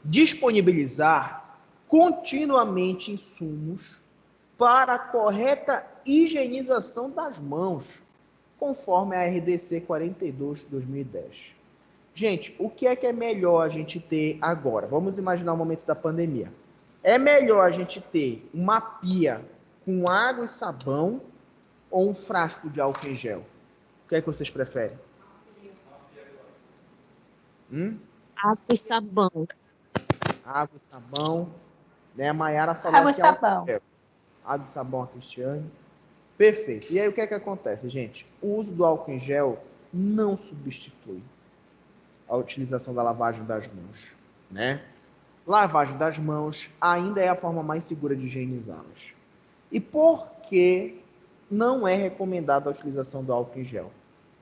Disponibilizar continuamente insumos para a correta higienização das mãos, conforme a RDC 42 de 2010. Gente, o que é melhor a gente ter agora? Vamos imaginar o momento da pandemia. É melhor a gente ter uma pia com água e sabão ou um frasco de álcool em gel? O que é que vocês preferem? Água e sabão. Água e sabão. Né? A Mayara falou Água e que é álcool sabão. em gel. Água e sabão, a Cristiane. Perfeito. E aí o que é que acontece, gente? O uso do álcool em gel não substitui a utilização da lavagem das mãos, né? Lavagem das mãos ainda é a forma mais segura de higienizá-las. E por que não é recomendada a utilização do álcool em gel?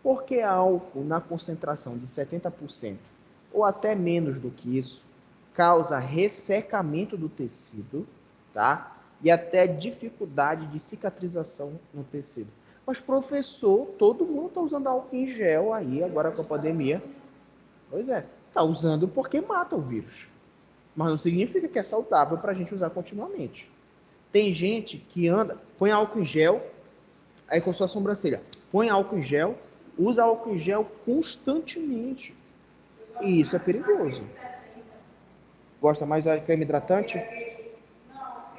Porque álcool na concentração de 70% ou até menos do que isso causa ressecamento do tecido, tá? E até dificuldade de cicatrização no tecido. Mas, professor, todo mundo está usando álcool em gel aí, agora com a pandemia. Pois é, está usando porque mata o vírus. Mas não significa que é saudável para a gente usar continuamente. Tem gente que anda, põe álcool em gel, aí com sua sobrancelha, põe álcool em gel, usa álcool em gel constantemente. E isso é perigoso. Gosta mais de creme hidratante?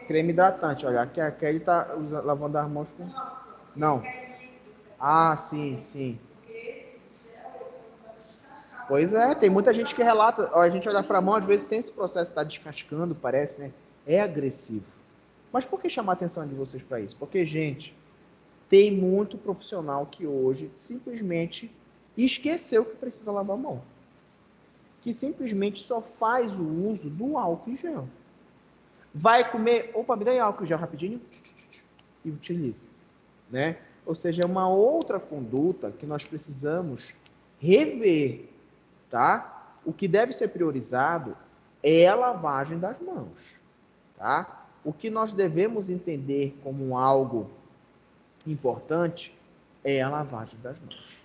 Creme hidratante, olha, aqui a Kelly tá lavando as mãos com... Não. Ah, sim, sim. Pois é, tem muita gente que relata, ó, a gente olha para a mão, às vezes tem esse processo, tá descascando, parece, né? É agressivo. Mas por que chamar a atenção de vocês para isso? Porque, gente, tem muito profissional que hoje simplesmente esqueceu que precisa lavar a mão. Que simplesmente só faz o uso do álcool em gel. Vai comer, opa, me dá aí álcool em gel rapidinho e utilize, né? Ou seja, é uma outra conduta que nós precisamos rever, tá? O que deve ser priorizado é a lavagem das mãos, tá? O que nós devemos entender como algo importante é a lavagem das mãos.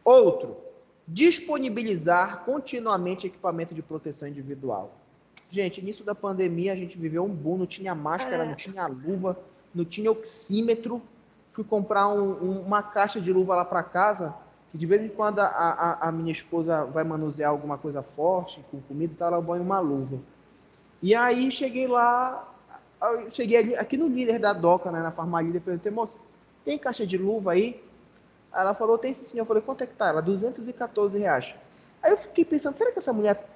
Outro, disponibilizar continuamente equipamento de proteção individual. Gente, início da pandemia a gente viveu um boom, não tinha máscara, não tinha luva, não tinha oxímetro. Fui comprar uma caixa de luva lá para casa, que de vez em quando a minha esposa vai manusear alguma coisa forte, com comida e tal, ela põe uma luva. E aí cheguei lá, cheguei aqui no líder da DOCA, né, na farmácia, perguntei, moça, tem caixa de luva aí? Aí ela falou, tem sim, senhor. Eu falei, quanto é que tá? Ela, R$214. Aí eu fiquei pensando, será que essa mulher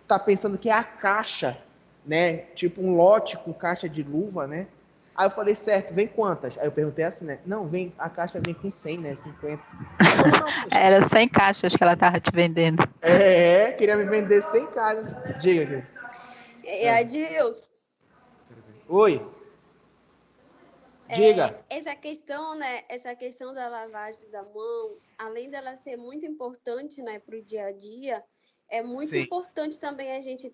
tá pensando que é a caixa, né? Tipo um lote com caixa de luva, né? Aí eu falei, certo, vem quantas? Aí eu perguntei assim, né? Não, a caixa vem com 100, né? 50. Falei, não, Era 100 caixas que ela estava te vendendo. queria me vender 100 caixas. Diga, Cris. Adilson, Oi. Diga. essa questão, né? Essa questão da lavagem da mão, além dela ser muito importante, né, para o dia a dia, é muito Sim. importante também a gente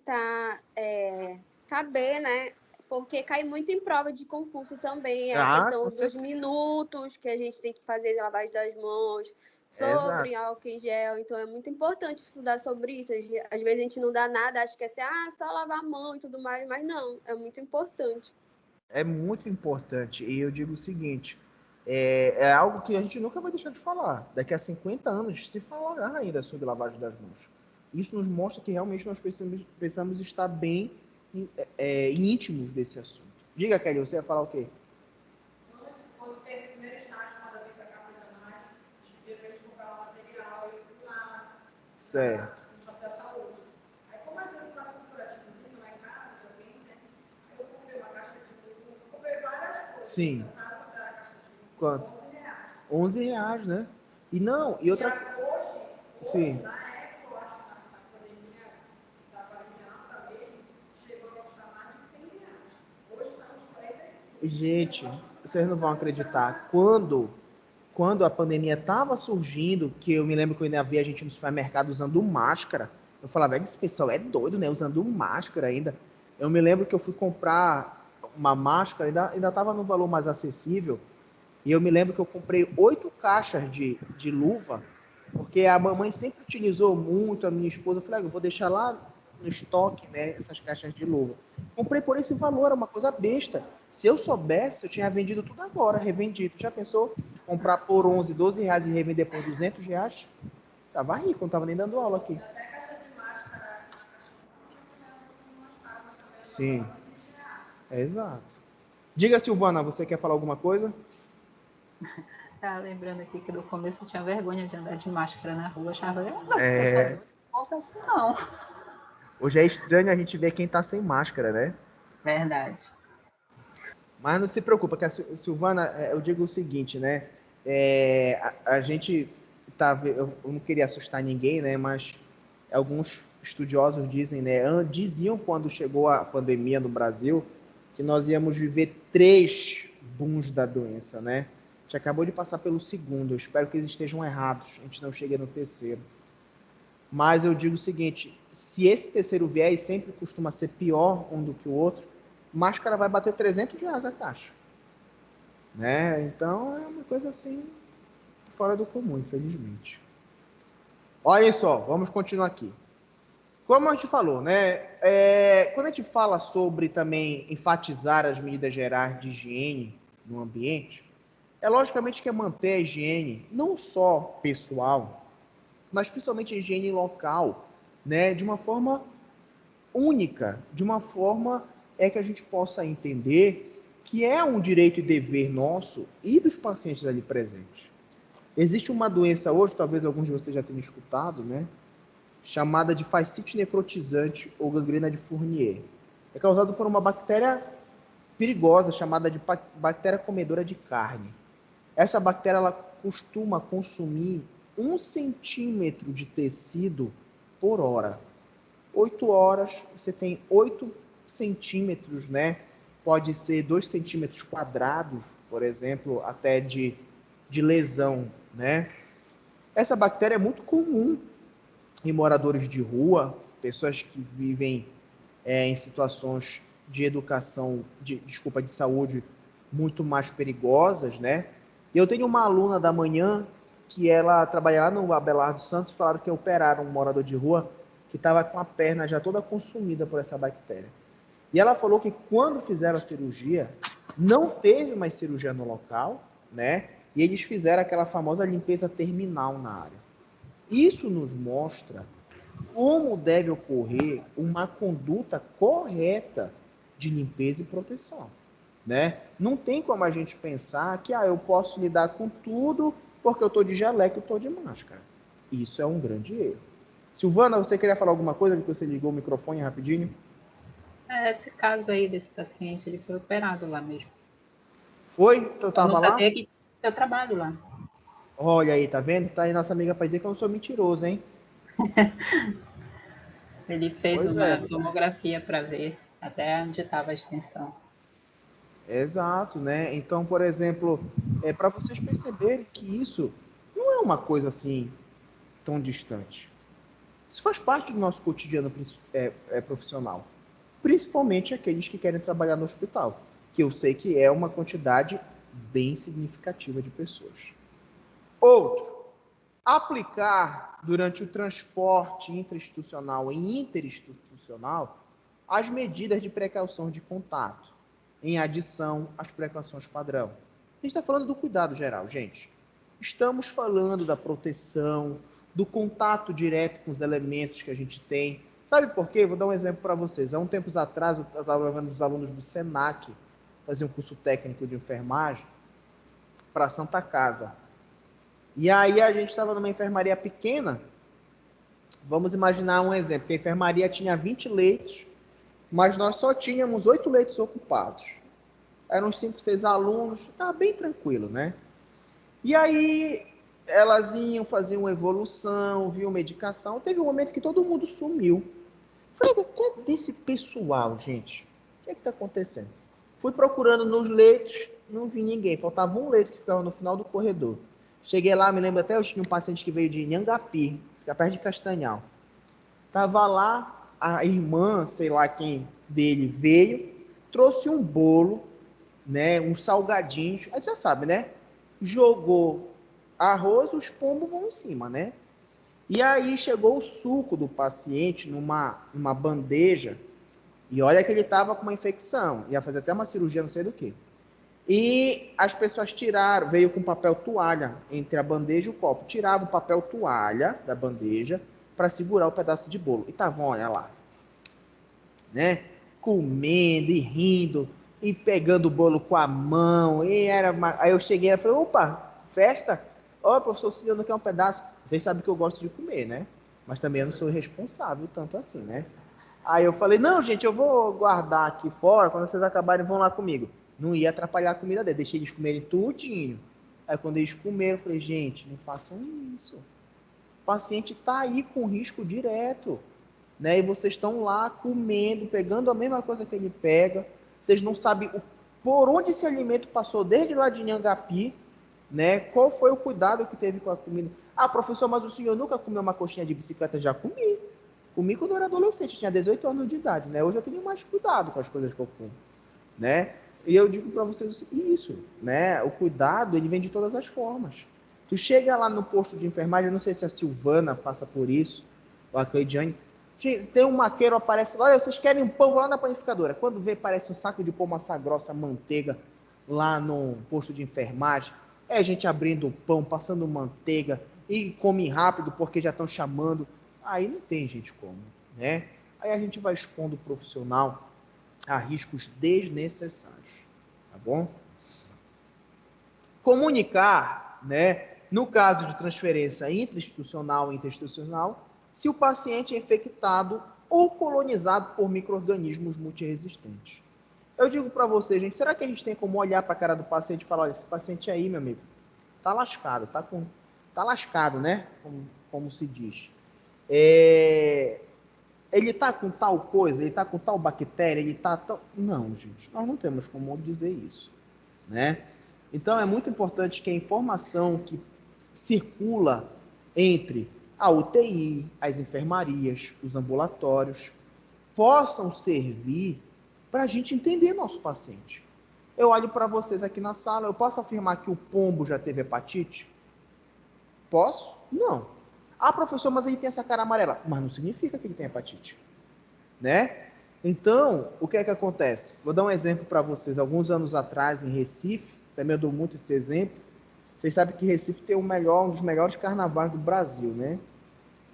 saber, né? Porque cai muito em prova de concurso também, a questão com dos certeza. minutos que a gente tem que fazer de lavagem das mãos, sobre álcool em gel. Então, é muito importante estudar sobre isso. Às vezes a gente não dá nada, acha que é só lavar a mão e tudo mais, mas não, é muito importante. É muito importante. E eu digo o seguinte, é algo que a gente nunca vai deixar de falar. Daqui a 50 anos se falará ainda sobre lavagem das mãos. Isso nos mostra que realmente nós precisamos estar bem íntimos desse assunto. Diga, Kelly, você ia falar o quê? Quando teve o primeiro estágio, quando eu vim para cá para mais, pediram para eles comprar um material, eu fui lá Certo. no Shopping da Saúde. Aí, como às vezes passa um curativozinho lá em casa, também, né? Aí eu comprei uma caixa de luva, eu comprei várias coisas. Sim. Você sabe quanto era a caixa de luva? Quanto? R$11. R$11, né? E não, e outra... Hoje, Sim. na época, eu acho que na pandemia da quarentena mesmo, chegou a custar mais de R$100. Hoje está uns 45. Gente, vocês não vão acreditar. Quando a pandemia estava surgindo, que eu me lembro que eu ainda via a gente no supermercado usando máscara, eu falava, esse pessoal é doido, né? Usando máscara ainda. Eu me lembro que eu fui comprar uma máscara, ainda estava no valor mais acessível, e eu me lembro que eu comprei 8 caixas de luva Porque a mamãe sempre utilizou muito, a minha esposa, eu falei, eu vou deixar lá no estoque, né, essas caixas de luva. Comprei por esse valor, era uma coisa besta. Se eu soubesse, eu tinha vendido tudo agora, revendido. Já pensou? Comprar por 11, 12 reais e revender por 200 reais? Tava rico, não tava nem dando aula aqui. Sim, é exato. Diga, Silvana, você quer falar alguma coisa? Tá lembrando aqui que no começo eu tinha vergonha de andar de máscara na rua, achava, É. não posso assim não. Hoje é estranho a gente ver quem tá sem máscara, né? Verdade. Mas não se preocupa, que a Silvana, eu digo o seguinte, né? A gente tá, eu não queria assustar ninguém, né? Mas alguns estudiosos dizem, né? Diziam quando chegou a pandemia no Brasil que nós íamos viver 3 booms da doença, né? A gente acabou de passar pelo segundo. Eu espero que eles estejam errados. A gente não chegue no terceiro. Mas eu digo o seguinte: se esse terceiro vier, e sempre costuma ser pior um do que o outro, máscara vai bater 300 reais a caixa, né? Então é uma coisa assim fora do comum, infelizmente. Olha só, vamos continuar aqui. Como a gente falou, né? Quando a gente fala sobre também enfatizar as medidas gerais de higiene no ambiente, logicamente que é manter a higiene não só pessoal, mas principalmente a higiene local, né? De uma forma única, de uma forma que a gente possa entender que é um direito e dever nosso e dos pacientes ali presentes. Existe uma doença hoje, talvez alguns de vocês já tenham escutado, né? Chamada de fascite necrotizante ou gangrena de Fournier. É causado por uma bactéria perigosa chamada de bactéria comedora de carne. Essa bactéria ela costuma consumir 1 centímetro de tecido por hora. 8 horas, você tem 8 centímetros, né? Pode ser 2 centímetros quadrados, por exemplo, até de lesão, né? Essa bactéria é muito comum em moradores de rua, pessoas que vivem em situações de educação, de saúde muito mais perigosas, né? Eu tenho uma aluna da manhã que ela trabalha lá no Abelardo Santos, falaram que operaram um morador de rua que estava com a perna já toda consumida por essa bactéria. E ela falou que quando fizeram a cirurgia, não teve mais cirurgia no local, né? E eles fizeram aquela famosa limpeza terminal na área. Isso nos mostra como deve ocorrer uma conduta correta de limpeza e proteção, né? Não tem como a gente pensar que eu posso lidar com tudo porque eu estou de jaleco e estou de máscara. Isso é um grande erro. Silvana, você queria falar alguma coisa? Que você ligou o microfone rapidinho? Esse caso aí desse paciente, ele foi operado lá mesmo. Foi? Eu tava não lá? sabia que eu trabalho lá. Olha aí, tá vendo? Tá aí nossa amiga pra dizer que eu não sou mentiroso, hein? Ele fez Pois uma é. tomografia para ver até onde estava a extensão. Exato, né? Então, por exemplo, para vocês perceberem que isso não é uma coisa assim tão distante. Isso faz parte do nosso cotidiano profissional. Principalmente aqueles que querem trabalhar no hospital, que eu sei que é uma quantidade bem significativa de pessoas. Outro, aplicar durante o transporte intrainstitucional e interinstitucional as medidas de precaução de contato, em adição às precauções padrão. A gente está falando do cuidado geral, gente. Estamos falando da proteção, do contato direto com os elementos que a gente tem. Sabe por quê? Vou dar um exemplo para vocês. Há um tempos atrás, eu estava levando os alunos do SENAC fazer um curso técnico de enfermagem para a Santa Casa. E aí a gente estava numa enfermaria pequena. Vamos imaginar um exemplo, que a enfermaria tinha 20 leitos, mas nós só tínhamos 8 leitos ocupados. Eram 5, 6 alunos, estava bem tranquilo, né? E aí elas iam fazer uma evolução, viam medicação. Teve um momento que todo mundo sumiu. Falei, cadê esse pessoal, gente? O que está acontecendo? Fui procurando nos leitos, não vi ninguém. Faltava um leito que ficava no final do corredor. Cheguei lá, me lembro até, eu tinha um paciente que veio de Nhangapi, fica perto de Castanhal. Tava lá, a irmã, sei lá quem dele, veio, trouxe um bolo, né, uns salgadinhos, aí já sabe, né? Jogou arroz, os pombos vão em cima, né? E aí chegou o suco do paciente numa bandeja, e olha que ele estava com uma infecção, ia fazer até uma cirurgia, não sei do que. E as pessoas tiraram, veio com papel toalha entre a bandeja e o copo. Tirava o papel toalha da bandeja para segurar o pedaço de bolo. E estavam, olha lá, né? Comendo e rindo e pegando o bolo com a mão. Aí eu cheguei e falei, opa, festa? Ó, professor, se eu não quer um pedaço. Vocês sabem que eu gosto de comer, né? Mas também eu não sou responsável tanto assim, né? Aí eu falei, não, gente, eu vou guardar aqui fora, quando vocês acabarem, vão lá comigo. Não ia atrapalhar a comida dele, deixei eles comerem tudinho. Aí quando eles comeram, eu falei, gente, não façam isso. O paciente está aí com risco direto, né? E vocês estão lá comendo, pegando a mesma coisa que ele pega. Vocês não sabem por onde esse alimento passou desde lá de Nhangapi, né? Qual foi o cuidado que teve com a comida? Ah, professor, mas o senhor nunca comeu uma coxinha de bicicleta? Já comi. Comi quando eu era adolescente, tinha 18 anos de idade, né? Hoje eu tenho mais cuidado com as coisas que eu como, né? E eu digo para vocês isso, né? O cuidado, ele vem de todas as formas. Tu chega lá no posto de enfermagem, eu não sei se a Silvana passa por isso, ou a Cleidiane, tem um maqueiro, aparece lá, olha, vocês querem um pão, vou lá na panificadora. Quando vê, parece um saco de pão, massa grossa, manteiga, lá no posto de enfermagem. É a gente abrindo o pão, passando manteiga, e come rápido porque já estão chamando. Aí não tem gente como, né? Aí a gente vai expondo o profissional a riscos desnecessários, tá bom? Comunicar, né, no caso de transferência intra-institucional e interinstitucional, se o paciente é infectado ou colonizado por micro-organismos multiresistentes. Eu digo para você, gente, será que a gente tem como olhar para a cara do paciente e falar, olha, esse paciente aí, meu amigo, tá lascado, tá lascado, né? Como se diz. Ele tá com tal coisa, ele tá com tal bactéria, ele tá tão... Não, gente, nós não temos como dizer isso, né? Então é muito importante que a informação que circula entre a UTI, as enfermarias, os ambulatórios, possam servir para a gente entender nosso paciente. Eu olho para vocês aqui na sala, eu posso afirmar que o pombo já teve hepatite? Posso? Não. Ah, professor, mas ele tem essa cara amarela. Mas não significa que ele tem hepatite, né? Então, o que é que acontece? Vou dar um exemplo para vocês. Alguns anos atrás, em Recife, também eu dou muito esse exemplo. Vocês sabem que Recife tem um dos melhores carnavais do Brasil, né?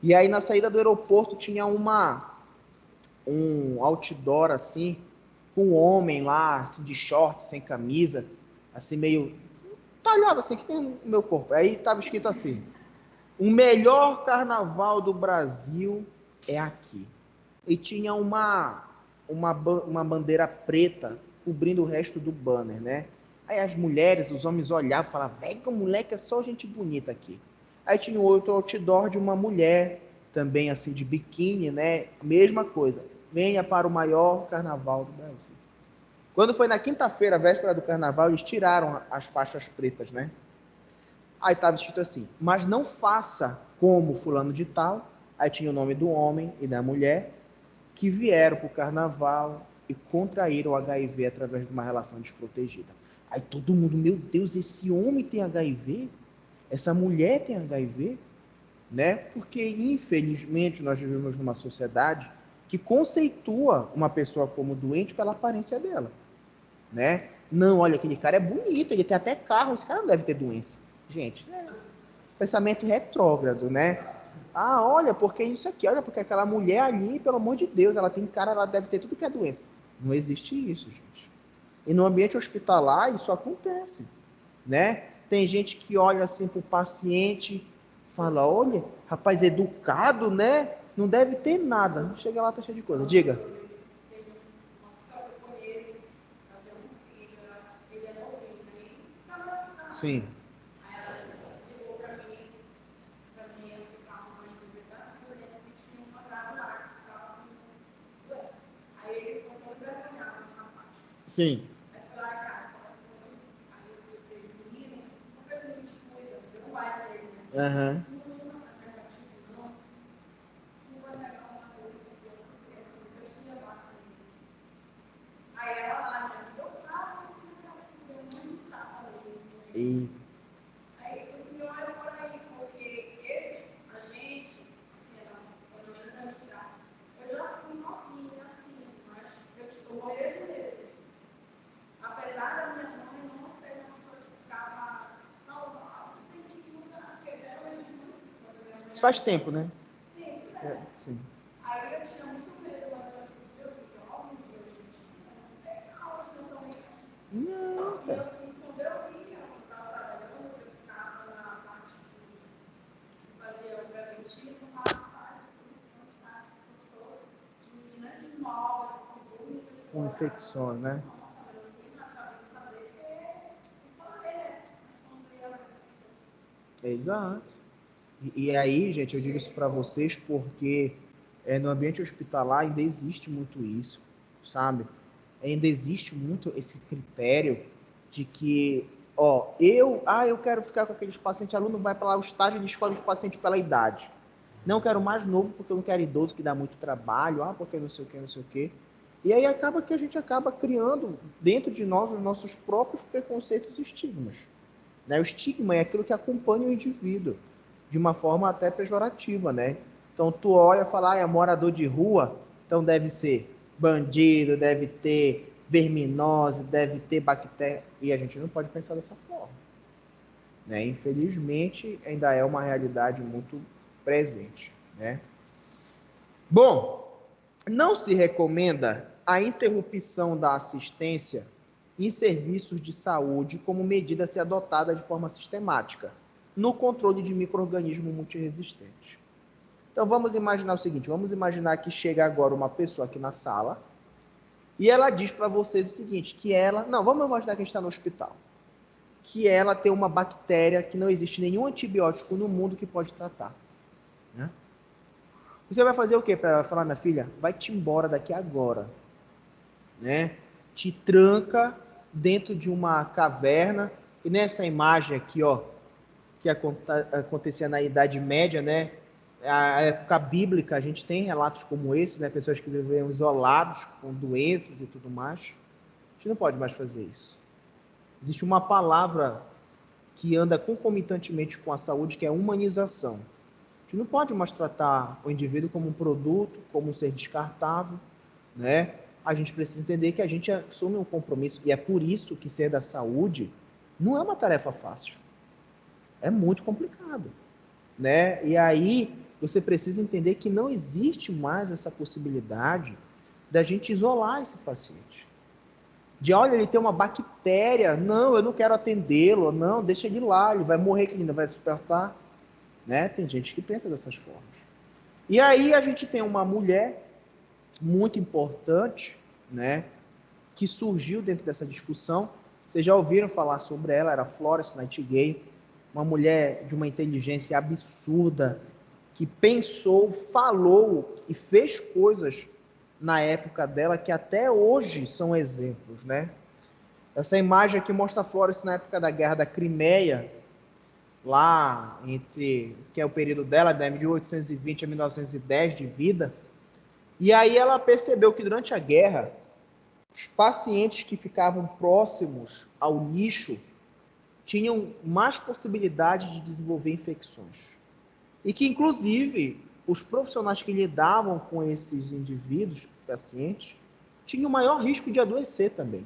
E aí, na saída do aeroporto, tinha um outdoor, assim, com um homem lá, assim, de short, sem camisa, assim, meio talhado, assim, que tem o meu corpo. Aí estava escrito assim, o melhor carnaval do Brasil é aqui. E tinha uma bandeira preta cobrindo o resto do banner, né? Aí as mulheres, os homens olhavam e falavam, velho, que o moleque é só gente bonita aqui. Aí tinha outro outdoor de uma mulher, também assim, de biquíni, né? Mesma coisa. Venha para o maior carnaval do Brasil. Quando foi na quinta-feira, véspera do carnaval, eles tiraram as faixas pretas, né? Aí estava escrito assim, mas não faça como fulano de tal. Aí tinha o nome do homem e da mulher que vieram para o carnaval e contraíram o HIV através de uma relação desprotegida. Aí todo mundo, meu Deus, esse homem tem HIV? Essa mulher tem HIV? Né? Porque, infelizmente, nós vivemos numa sociedade que conceitua uma pessoa como doente pela aparência dela. Né? Não, olha, aquele cara é bonito, ele tem até carro, esse cara não deve ter doença. Gente, pensamento retrógrado, né? Ah, olha, porque isso aqui, olha, porque aquela mulher ali, pelo amor de Deus, ela tem cara, ela deve ter tudo que é doença. Não existe isso, gente. E no ambiente hospitalar, isso acontece, né? Tem gente que olha assim pro paciente, fala, olha, rapaz, educado, né? Não deve ter nada. Chega lá, tá cheio de coisa. Diga. Sim. Sim. Aham. E Isso faz tempo, né? Sim, Sim. aí eu tinha muito medo, mas eu acho que eu jovem de hoje em dia, elas não estão nem aqui. Não, E cara. quando eu ia, eu estava trabalhando, eu ficava na parte que fazia o preventivo, rapaz, gostou de meninas novas, assim, bonitas. Com infecções, né? Nossa, eu não tenho nada para fazer, fazer, né? Exato. E aí, gente, eu digo isso para vocês porque no ambiente hospitalar ainda existe muito isso, sabe? Ainda existe muito esse critério de que, ó, eu quero ficar com aqueles pacientes, aluno vai para lá, o estágio, ele escolhe os pacientes pela idade. Não quero mais novo porque eu não quero idoso que dá muito trabalho, porque não sei o que, não sei o que. E aí acaba que a gente acaba criando dentro de nós os nossos próprios preconceitos e estigmas. Né? O estigma é aquilo que acompanha o indivíduo de uma forma até pejorativa, né? Então tu olha e fala, é morador de rua, então deve ser bandido, deve ter verminose, deve ter bactéria, e a gente não pode pensar dessa forma, né? Infelizmente, ainda é uma realidade muito presente, né? Bom, não se recomenda a interrupção da assistência em serviços de saúde como medida a ser adotada de forma sistemática no controle de micro-organismos multiresistentes. Então vamos imaginar o seguinte, vamos imaginar que chega agora uma pessoa aqui na sala e ela diz para vocês o seguinte, que ela, não, vamos imaginar que a gente está no hospital, que ela tem uma bactéria que não existe nenhum antibiótico no mundo que pode tratar, né? Você vai fazer o quê para ela? Falar, minha filha, vai-te embora daqui agora, né? Te tranca dentro de uma caverna, e nessa imagem aqui, ó, que acontecia na Idade Média, né? A época bíblica, a gente tem relatos como esse, né? Pessoas que viviam isolados, com doenças e tudo mais. A gente não pode mais fazer isso. Existe uma palavra que anda concomitantemente com a saúde, que é humanização. A gente não pode mais tratar o indivíduo como um produto, como um ser descartável, né? A gente precisa entender que a gente assume um compromisso, e é por isso que ser da saúde não é uma tarefa fácil. É muito complicado, né? E aí você precisa entender que não existe mais essa possibilidade da gente isolar esse paciente. De, olha, ele tem uma bactéria, não, eu não quero atendê-lo, não, deixa ele lá, ele vai morrer, que ele ainda vai suportar, né? Tem gente que pensa dessas formas. E aí a gente tem uma mulher muito importante, né, que surgiu dentro dessa discussão. Vocês já ouviram falar sobre ela, era Florence Nightingale, uma mulher de uma inteligência absurda, que pensou, falou e fez coisas na época dela que até hoje são exemplos, né? Essa imagem aqui mostra a Florence na época da Guerra da Crimeia, lá entre, que é o período dela, de 1820 a 1910 de vida. E aí ela percebeu que durante a guerra, os pacientes que ficavam próximos ao lixo tinham mais possibilidade de desenvolver infecções. E que, inclusive, os profissionais que lidavam com esses indivíduos, pacientes, tinham maior risco de adoecer também.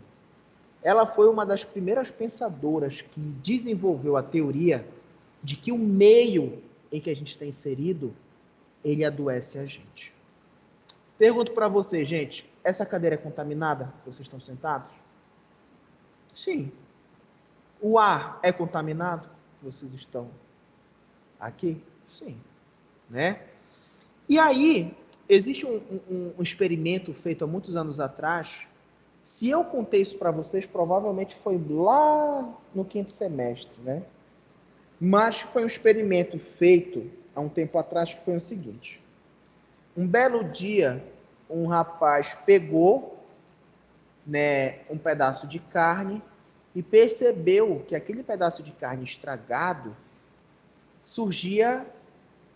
Ela foi uma das primeiras pensadoras que desenvolveu a teoria de que o meio em que a gente está inserido, ele adoece a gente. Pergunto para vocês, gente, essa cadeira é contaminada? Vocês estão sentados? Sim. O ar é contaminado? Vocês estão aqui? Sim. Né? E aí, existe um experimento feito há muitos anos atrás. Se eu contei isso para vocês, provavelmente foi lá no 5º semestre, né? Mas foi um experimento feito há um tempo atrás que foi o seguinte. Um belo dia, um rapaz pegou, né, um pedaço de carne e percebeu que aquele pedaço de carne estragado surgia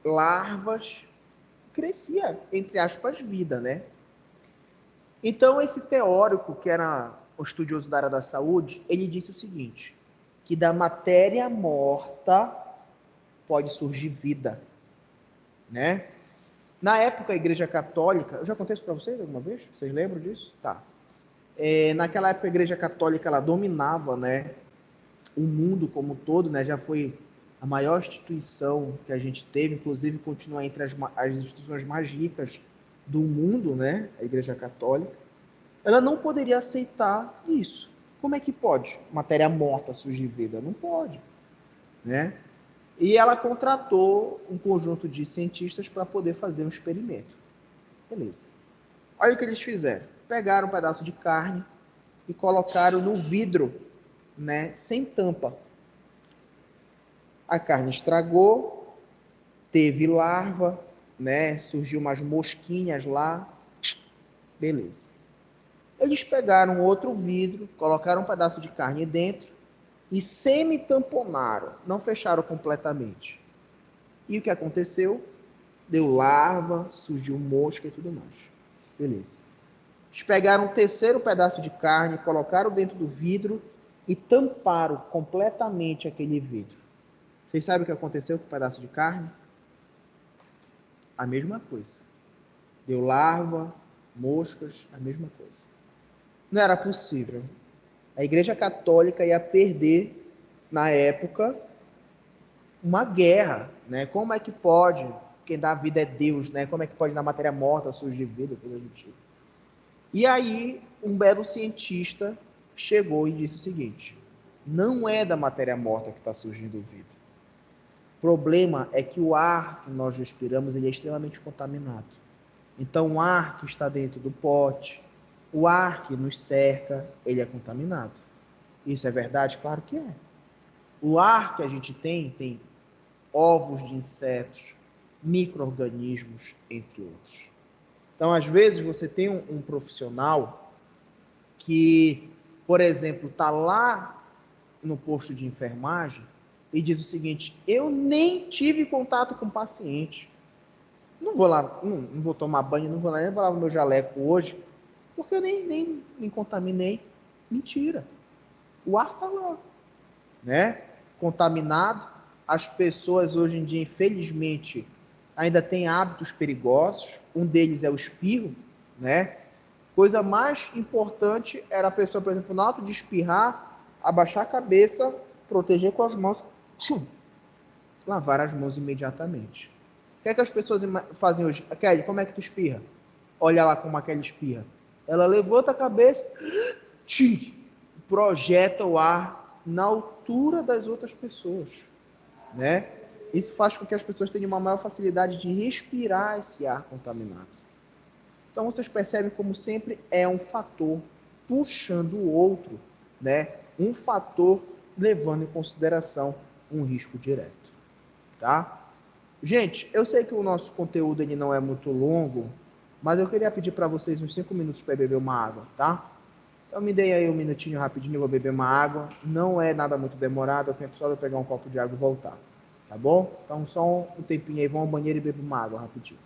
larvas, crescia, entre aspas, vida, né? Então, esse teórico, que era um estudioso da área da saúde, ele disse o seguinte, que da matéria morta pode surgir vida, né? Na época, a Igreja Católica... Eu já contei isso para vocês alguma vez? Vocês lembram disso? Tá. Naquela época, a Igreja Católica ela dominava, né, o mundo como um todo, né? Já foi a maior instituição que a gente teve, inclusive continua entre as instituições mais ricas do mundo, né? A Igreja Católica, ela não poderia aceitar isso. Como é que pode matéria morta surgir vida? Não pode, né? E ela contratou um conjunto de cientistas para poder fazer um experimento. Beleza. Olha o que eles fizeram. Pegaram um pedaço de carne e colocaram no vidro, né, sem tampa. A carne estragou, teve larva, né, surgiu umas mosquinhas lá. Beleza. Eles pegaram outro vidro, colocaram um pedaço de carne dentro e semi-tamponaram, não fecharam completamente. E o que aconteceu? Deu larva, surgiu mosca e tudo mais. Beleza. Eles pegaram um terceiro pedaço de carne, colocaram dentro do vidro e tamparam completamente aquele vidro. Vocês sabem o que aconteceu com o pedaço de carne? A mesma coisa. Deu larva, moscas, a mesma coisa. Não era possível. A Igreja Católica ia perder, na época, uma guerra, né? Como é que pode? Quem dá vida é Deus, né? Como é que pode na matéria morta surgir vida, coisa do tipo. E aí, um belo cientista chegou e disse o seguinte: não é da matéria morta que está surgindo vida. O problema é que o ar que nós respiramos ele é extremamente contaminado. Então, o ar que está dentro do pote, o ar que nos cerca, ele é contaminado. Isso é verdade? Claro que é. O ar que a gente tem ovos de insetos, micro-organismos, entre outros. Então, às vezes, você tem um profissional que, por exemplo, está lá no posto de enfermagem e diz o seguinte: eu nem tive contato com o paciente. Não vou lá, não vou tomar banho, não vou lá, nem vou lavar meu jaleco hoje, porque eu nem me contaminei. Mentira. O ar está lá, né? Contaminado. As pessoas hoje em dia, infelizmente, ainda têm hábitos perigosos. Um deles é o espirro, né? Coisa mais importante era a pessoa, por exemplo, no ato de espirrar, abaixar a cabeça, proteger com as mãos, lavar as mãos imediatamente. O que é que as pessoas fazem hoje? Kelly, como é que tu espirra? Olha lá como a Kelly espirra. Ela levanta a cabeça, projeta o ar na altura das outras pessoas, né? Isso faz com que as pessoas tenham uma maior facilidade de respirar esse ar contaminado. Então vocês percebem como sempre é um fator puxando o outro, né? Um fator levando em consideração um risco direto, tá? Gente, eu sei que o nosso conteúdo ele não é muito longo, mas eu queria pedir para vocês uns 5 minutos para beber uma água, tá? Então me deem aí um minutinho rapidinho, eu vou beber uma água. Não é nada muito demorado, eu tenho só de eu pegar um copo de água e voltar, tá bom? Então só um tempinho aí, vão ao banheiro e bebo uma água rapidinho.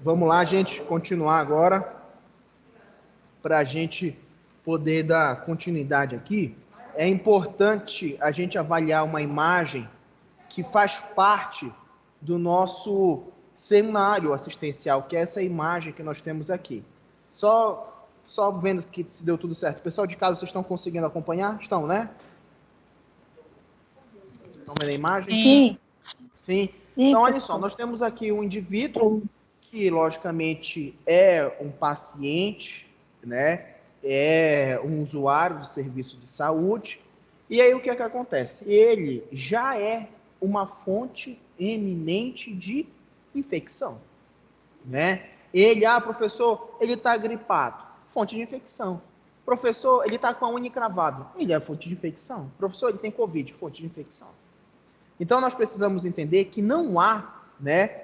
Vamos lá, gente, continuar agora, para a gente poder dar continuidade aqui. É importante a gente avaliar uma imagem que faz parte do nosso cenário assistencial, que é essa imagem que nós temos aqui. Só vendo que se deu tudo certo. Pessoal de casa, vocês estão conseguindo acompanhar? Estão, né? Estão vendo a imagem? Sim. Sim. Sim, Então, olha professor. só, nós temos aqui um indivíduo que, logicamente, é um paciente, né? É um usuário do serviço de saúde. E aí, o que é que acontece? Ele já é uma fonte eminente de infecção, né? Ele, professor, ele está gripado. Fonte de infecção. Professor, ele está com a unha encravada. Ele é fonte de infecção. Professor, ele tem Covid. Fonte de infecção. Então, nós precisamos entender que não há, né,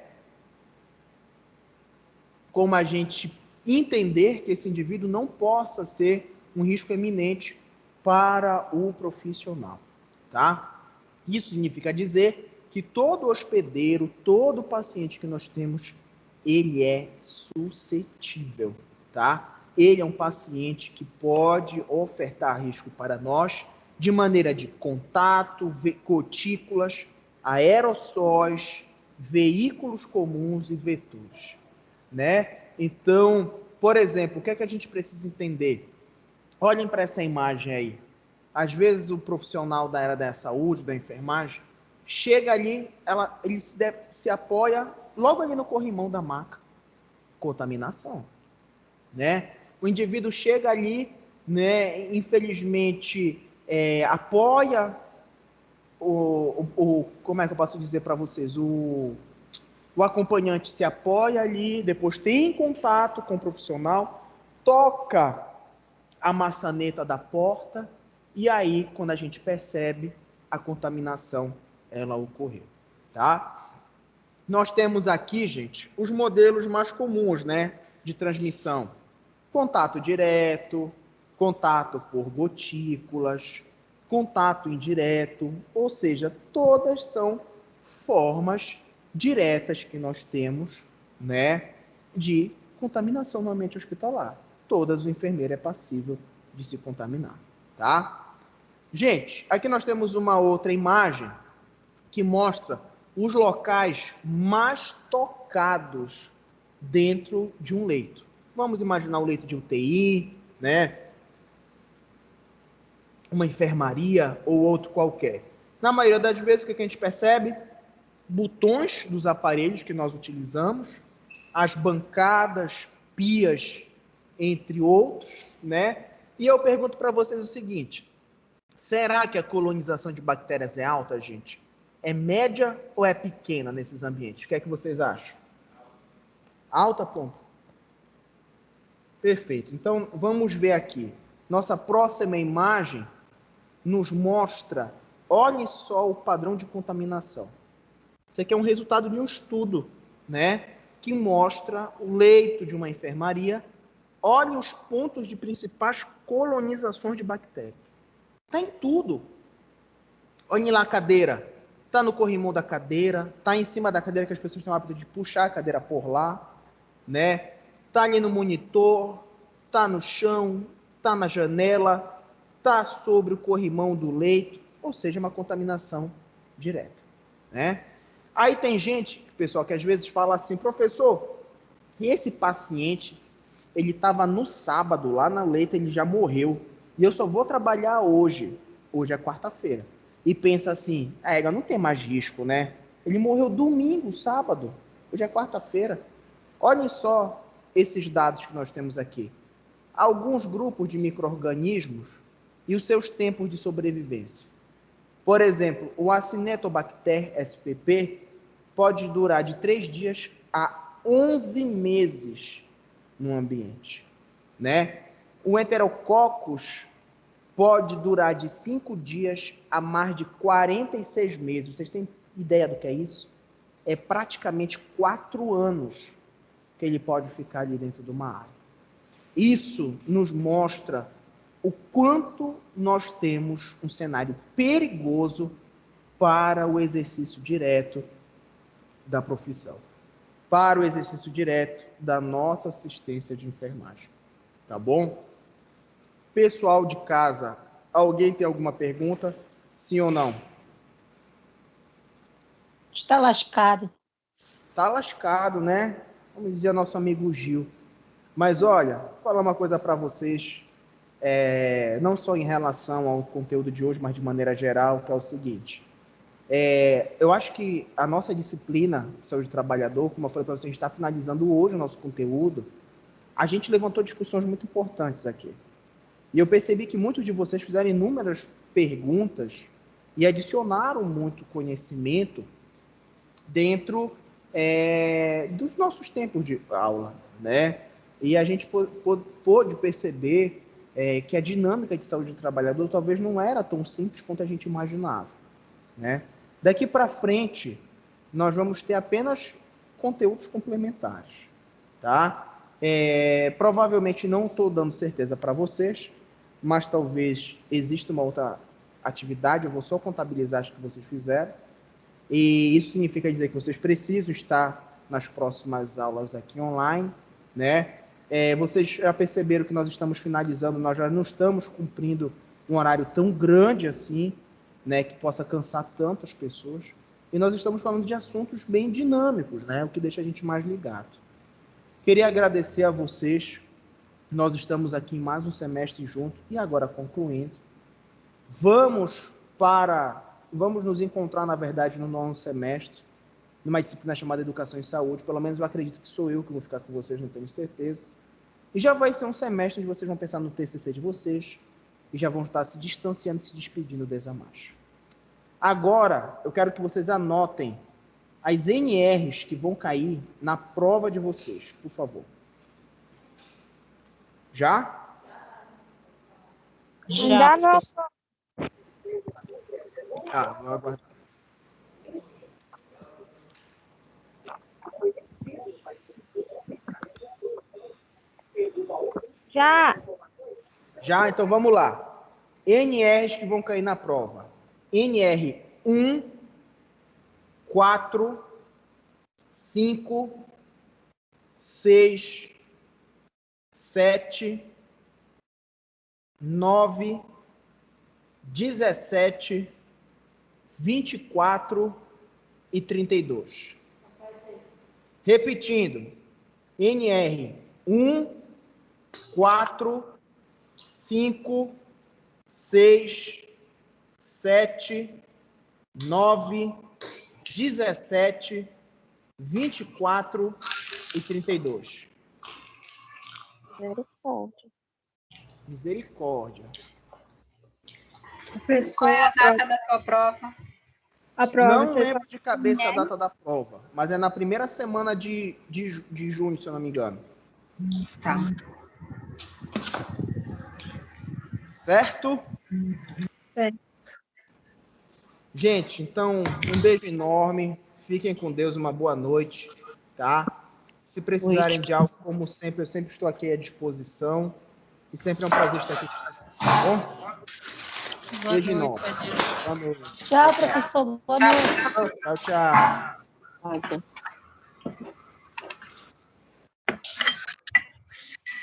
como a gente entender que esse indivíduo não possa ser um risco eminente para o profissional, tá? Isso significa dizer que todo hospedeiro, todo paciente que nós temos, ele é suscetível, tá? Ele é um paciente que pode ofertar risco para nós de maneira de contato, gotículas, aerossóis, veículos comuns e vetores, né? Então, por exemplo, o que é que a gente precisa entender? Olhem para essa imagem aí. Às vezes o profissional da área da saúde, da enfermagem, chega ali, ele se apoia logo ali no corrimão da maca. Contaminação, né? O indivíduo chega ali, né? Infelizmente, apoia como é que eu posso dizer para vocês? O acompanhante se apoia ali, depois tem contato com o profissional, toca a maçaneta da porta, e aí, quando a gente percebe, a contaminação, ela ocorreu, tá? Nós temos aqui, gente, os modelos mais comuns, né, de transmissão. Contato direto, contato por gotículas, contato indireto, ou seja, todas são formas diretas que nós temos, né, de contaminação no ambiente hospitalar. Todas o enfermeiro é passível de se contaminar, tá? Gente, aqui nós temos uma outra imagem que mostra os locais mais tocados dentro de um leito. Vamos imaginar o leito de UTI, né? Uma enfermaria ou outro qualquer. Na maioria das vezes, o que a gente percebe? Botões dos aparelhos que nós utilizamos, as bancadas, pias, entre outros, né? E eu pergunto para vocês o seguinte: será que a colonização de bactérias é alta, gente? É média ou é pequena nesses ambientes? O que é que vocês acham? Alta, ponto. Perfeito. Então, vamos ver aqui. Nossa próxima imagem nos mostra, olhem só o padrão de contaminação. Isso aqui é um resultado de um estudo, né, que mostra o leito de uma enfermaria. Olhem os pontos de principais colonizações de bactérias. Está em tudo. Olhem lá a cadeira. Está no corrimão da cadeira, está em cima da cadeira que as pessoas têm o hábito de puxar a cadeira por lá, né? Está ali no monitor, está no chão, está na janela, está sobre o corrimão do leito, ou seja, uma contaminação direta, né? Aí tem gente, pessoal, que às vezes fala assim: professor, e esse paciente, ele estava no sábado lá na leita, ele já morreu, e eu só vou trabalhar hoje é quarta-feira. E pensa assim: não tem mais risco, né? Ele morreu domingo, sábado, hoje é quarta-feira. Olhem só esses dados que nós temos aqui. Alguns grupos de micro-organismos e os seus tempos de sobrevivência. Por exemplo, o Acinetobacter spp pode durar de 3 dias a 11 meses no ambiente, né? O Enterococcus pode durar de 5 dias a mais de 46 meses. Vocês têm ideia do que é isso? É praticamente 4 anos que ele pode ficar ali dentro de uma área. Isso nos mostra o quanto nós temos um cenário perigoso para o exercício direto da profissão, para o exercício direto da nossa assistência de enfermagem. Tá bom? Pessoal de casa, alguém tem alguma pergunta? Sim ou não? Está lascado. Tá lascado, né? Vamos dizer nosso amigo Gil. Mas olha, vou falar uma coisa para vocês, não só em relação ao conteúdo de hoje, mas de maneira geral, que é o seguinte. Eu acho que a nossa disciplina de saúde do trabalhador, como eu falei para vocês, a gente está finalizando hoje o nosso conteúdo. A gente levantou discussões muito importantes aqui. E eu percebi que muitos de vocês fizeram inúmeras perguntas e adicionaram muito conhecimento dentro dos nossos tempos de aula, né? E a gente pôde perceber que a dinâmica de saúde do trabalhador talvez não era tão simples quanto a gente imaginava, né? Daqui para frente, nós vamos ter apenas conteúdos complementares, tá? Provavelmente não estou dando certeza para vocês, mas talvez exista uma outra atividade, eu vou só contabilizar as que vocês fizeram, e isso significa dizer que vocês precisam estar nas próximas aulas aqui online, né? Vocês já perceberam que nós estamos finalizando, nós já não estamos cumprindo um horário tão grande assim, né, que possa cansar tantas pessoas, e nós estamos falando de assuntos bem dinâmicos, né, o que deixa a gente mais ligado. Queria agradecer a vocês, nós estamos aqui em mais um semestre junto, e agora concluindo, vamos nos encontrar, na verdade, no nono semestre, numa disciplina chamada Educação e Saúde, pelo menos eu acredito que sou eu que vou ficar com vocês, não tenho certeza, e já vai ser um semestre onde vocês vão pensar no TCC de vocês, e já vão estar se distanciando e se despedindo da ESAMAS. Agora, eu quero que vocês anotem as NRs que vão cair na prova de vocês, por favor. Já? Já, Ainda não. professor. Vou aguardar. Já. Já? Então vamos lá. NRs que vão cair na prova. NR 1, 4, 5, 6, 7, 9, 17, 24 e 32. Repetindo. NR 1, 4, 5, 6, 7, 9, 17, 24 e 32. Misericórdia. Misericórdia. Professor, Qual é a data da tua prova? a prova Não vai ser lembro de cabeça a data da prova, mas é na primeira semana de junho, se eu não me engano. Tá. Certo? Certo. Gente, então, um beijo enorme. Fiquem com Deus, uma boa noite, tá? Se precisarem de algo, como sempre, eu sempre estou aqui à disposição. E sempre é um prazer estar aqui com vocês, tá bom? Boa Beijo noite, enorme. Adilson. Boa noite. Tchau, professor. Boa noite. Tchau, tchau. Ah, então.